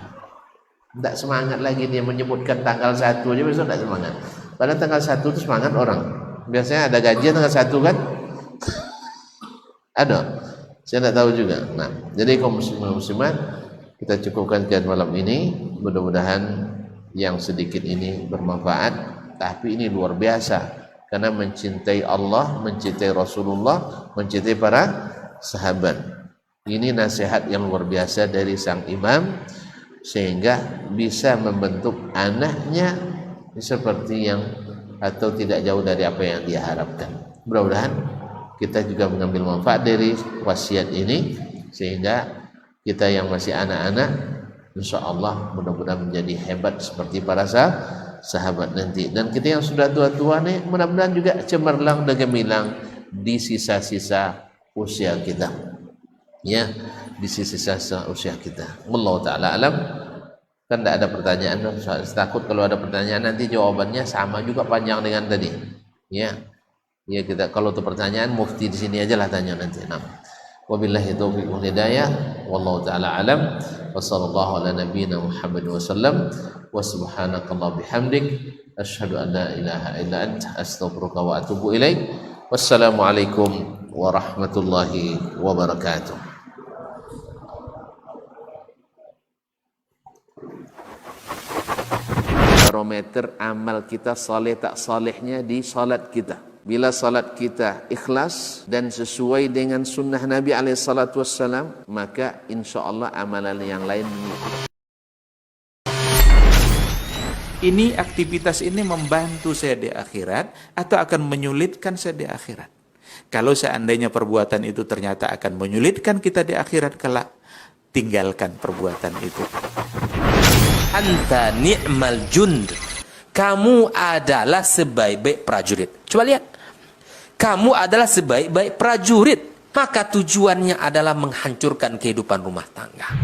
tidak semangat lagi, dia menyebutkan tanggal 1 aja besok tidak semangat, padahal tanggal 1 itu semangat orang, biasanya ada gajian tanggal 1 kan ada, saya tidak tahu juga. Nah, jadi kaum muslimat, kita cukupkan kajian malam ini, mudah-mudahan yang sedikit ini bermanfaat, tapi ini luar biasa karena mencintai Allah, mencintai Rasulullah, mencintai para sahabat. Ini nasihat yang luar biasa dari sang imam, sehingga bisa membentuk anaknya seperti yang atau tidak jauh dari apa yang dia harapkan. Mudah-mudahan kita juga mengambil manfaat dari wasiat ini, sehingga kita yang masih anak-anak insya Allah mudah-mudahan menjadi hebat seperti para sahabat nanti, dan kita yang sudah tua-tua nih mudah-mudahan juga cemerlang dan gemilang di sisa-sisa usia kita ya, di sisa-sisa usia kita. Wallahu ta'ala alam. Kan tidak ada pertanyaan, takut kalau ada pertanyaan nanti jawabannya sama juga panjang dengan tadi ya. Ya kita kalau itu pertanyaan mufti di sini aja lah tanya nanti. Nah, wabillahi taufiq wal hidayah, wallahu taala alam, wa sallallahu ala nabiyyina Muhammad wa sallam, wa subhanakallah bihamdik, asyhadu an la ilaha illa anta, astaghfiruka wa atubu ilaik. Wassalamu alaikum warahmatullahi wabarakatuh. Barometer amal kita saleh tak salehnya di salat kita. Bila salat kita ikhlas dan sesuai dengan sunnah Nabi SAW, maka insya Allah amalan yang lain. Ini aktivitas ini membantu saya di akhirat atau akan menyulitkan saya di akhirat? Kalau seandainya perbuatan itu ternyata akan menyulitkan kita di akhirat kelak, tinggalkan perbuatan itu. Anta ni'mal jund. Kamu adalah sebaik-baik prajurit. Coba lihat. Kamu adalah sebaik-baik prajurit. Maka tujuannya adalah menghancurkan kehidupan rumah tangga.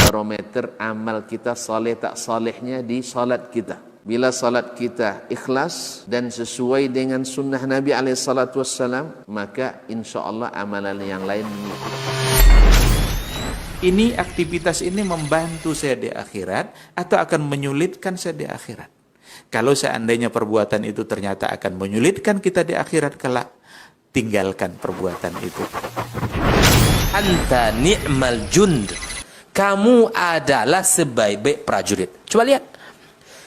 Barometer amal kita saleh tak salehnya di salat kita. Bila salat kita ikhlas dan sesuai dengan sunnah Nabi SAW, maka insya Allah amalan yang lain. Ini aktivitas ini membantu saya di akhirat atau akan menyulitkan saya di akhirat? Kalau seandainya perbuatan itu ternyata akan menyulitkan kita di akhirat kelak, tinggalkan perbuatan itu. Anta ni'mal jund. Kamu adalah sebaik-baik prajurit. Coba lihat.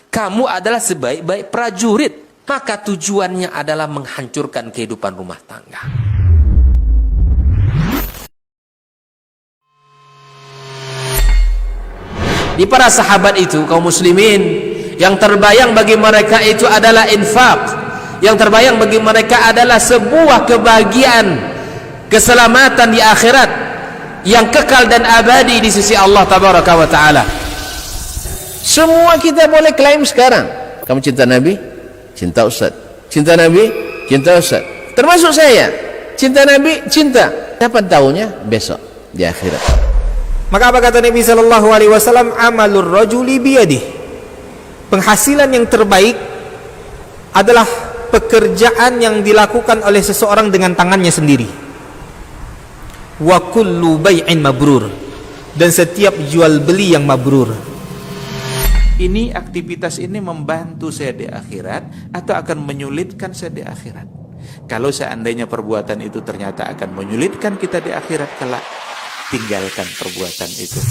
Kamu adalah sebaik-baik prajurit. Maka tujuannya adalah menghancurkan kehidupan rumah tangga. Di para sahabat itu, kaum muslimin, yang terbayang bagi mereka itu adalah infak. Yang terbayang bagi mereka adalah sebuah kebahagiaan, keselamatan di akhirat yang kekal dan abadi di sisi Allah Tabaraka wa Ta'ala. Semua kita boleh klaim sekarang. Kamu cinta Nabi? Cinta Ustaz. Cinta Nabi? Cinta Ustaz. Termasuk saya. Cinta Nabi? Cinta. Kapan tahunya? Besok di akhirat. Maka apa kata Nabi SAW? Amalur rajuli biyadih. Penghasilan yang terbaik adalah pekerjaan yang dilakukan oleh seseorang dengan tangannya sendiri. Wa kullu bai'in mabrur. Dan setiap jual beli yang mabrur. Ini aktivitas ini membantu saya di akhirat atau akan menyulitkan saya di akhirat? Kalau seandainya perbuatan itu ternyata akan menyulitkan kita di akhirat kelak, tinggalkan perbuatan itu.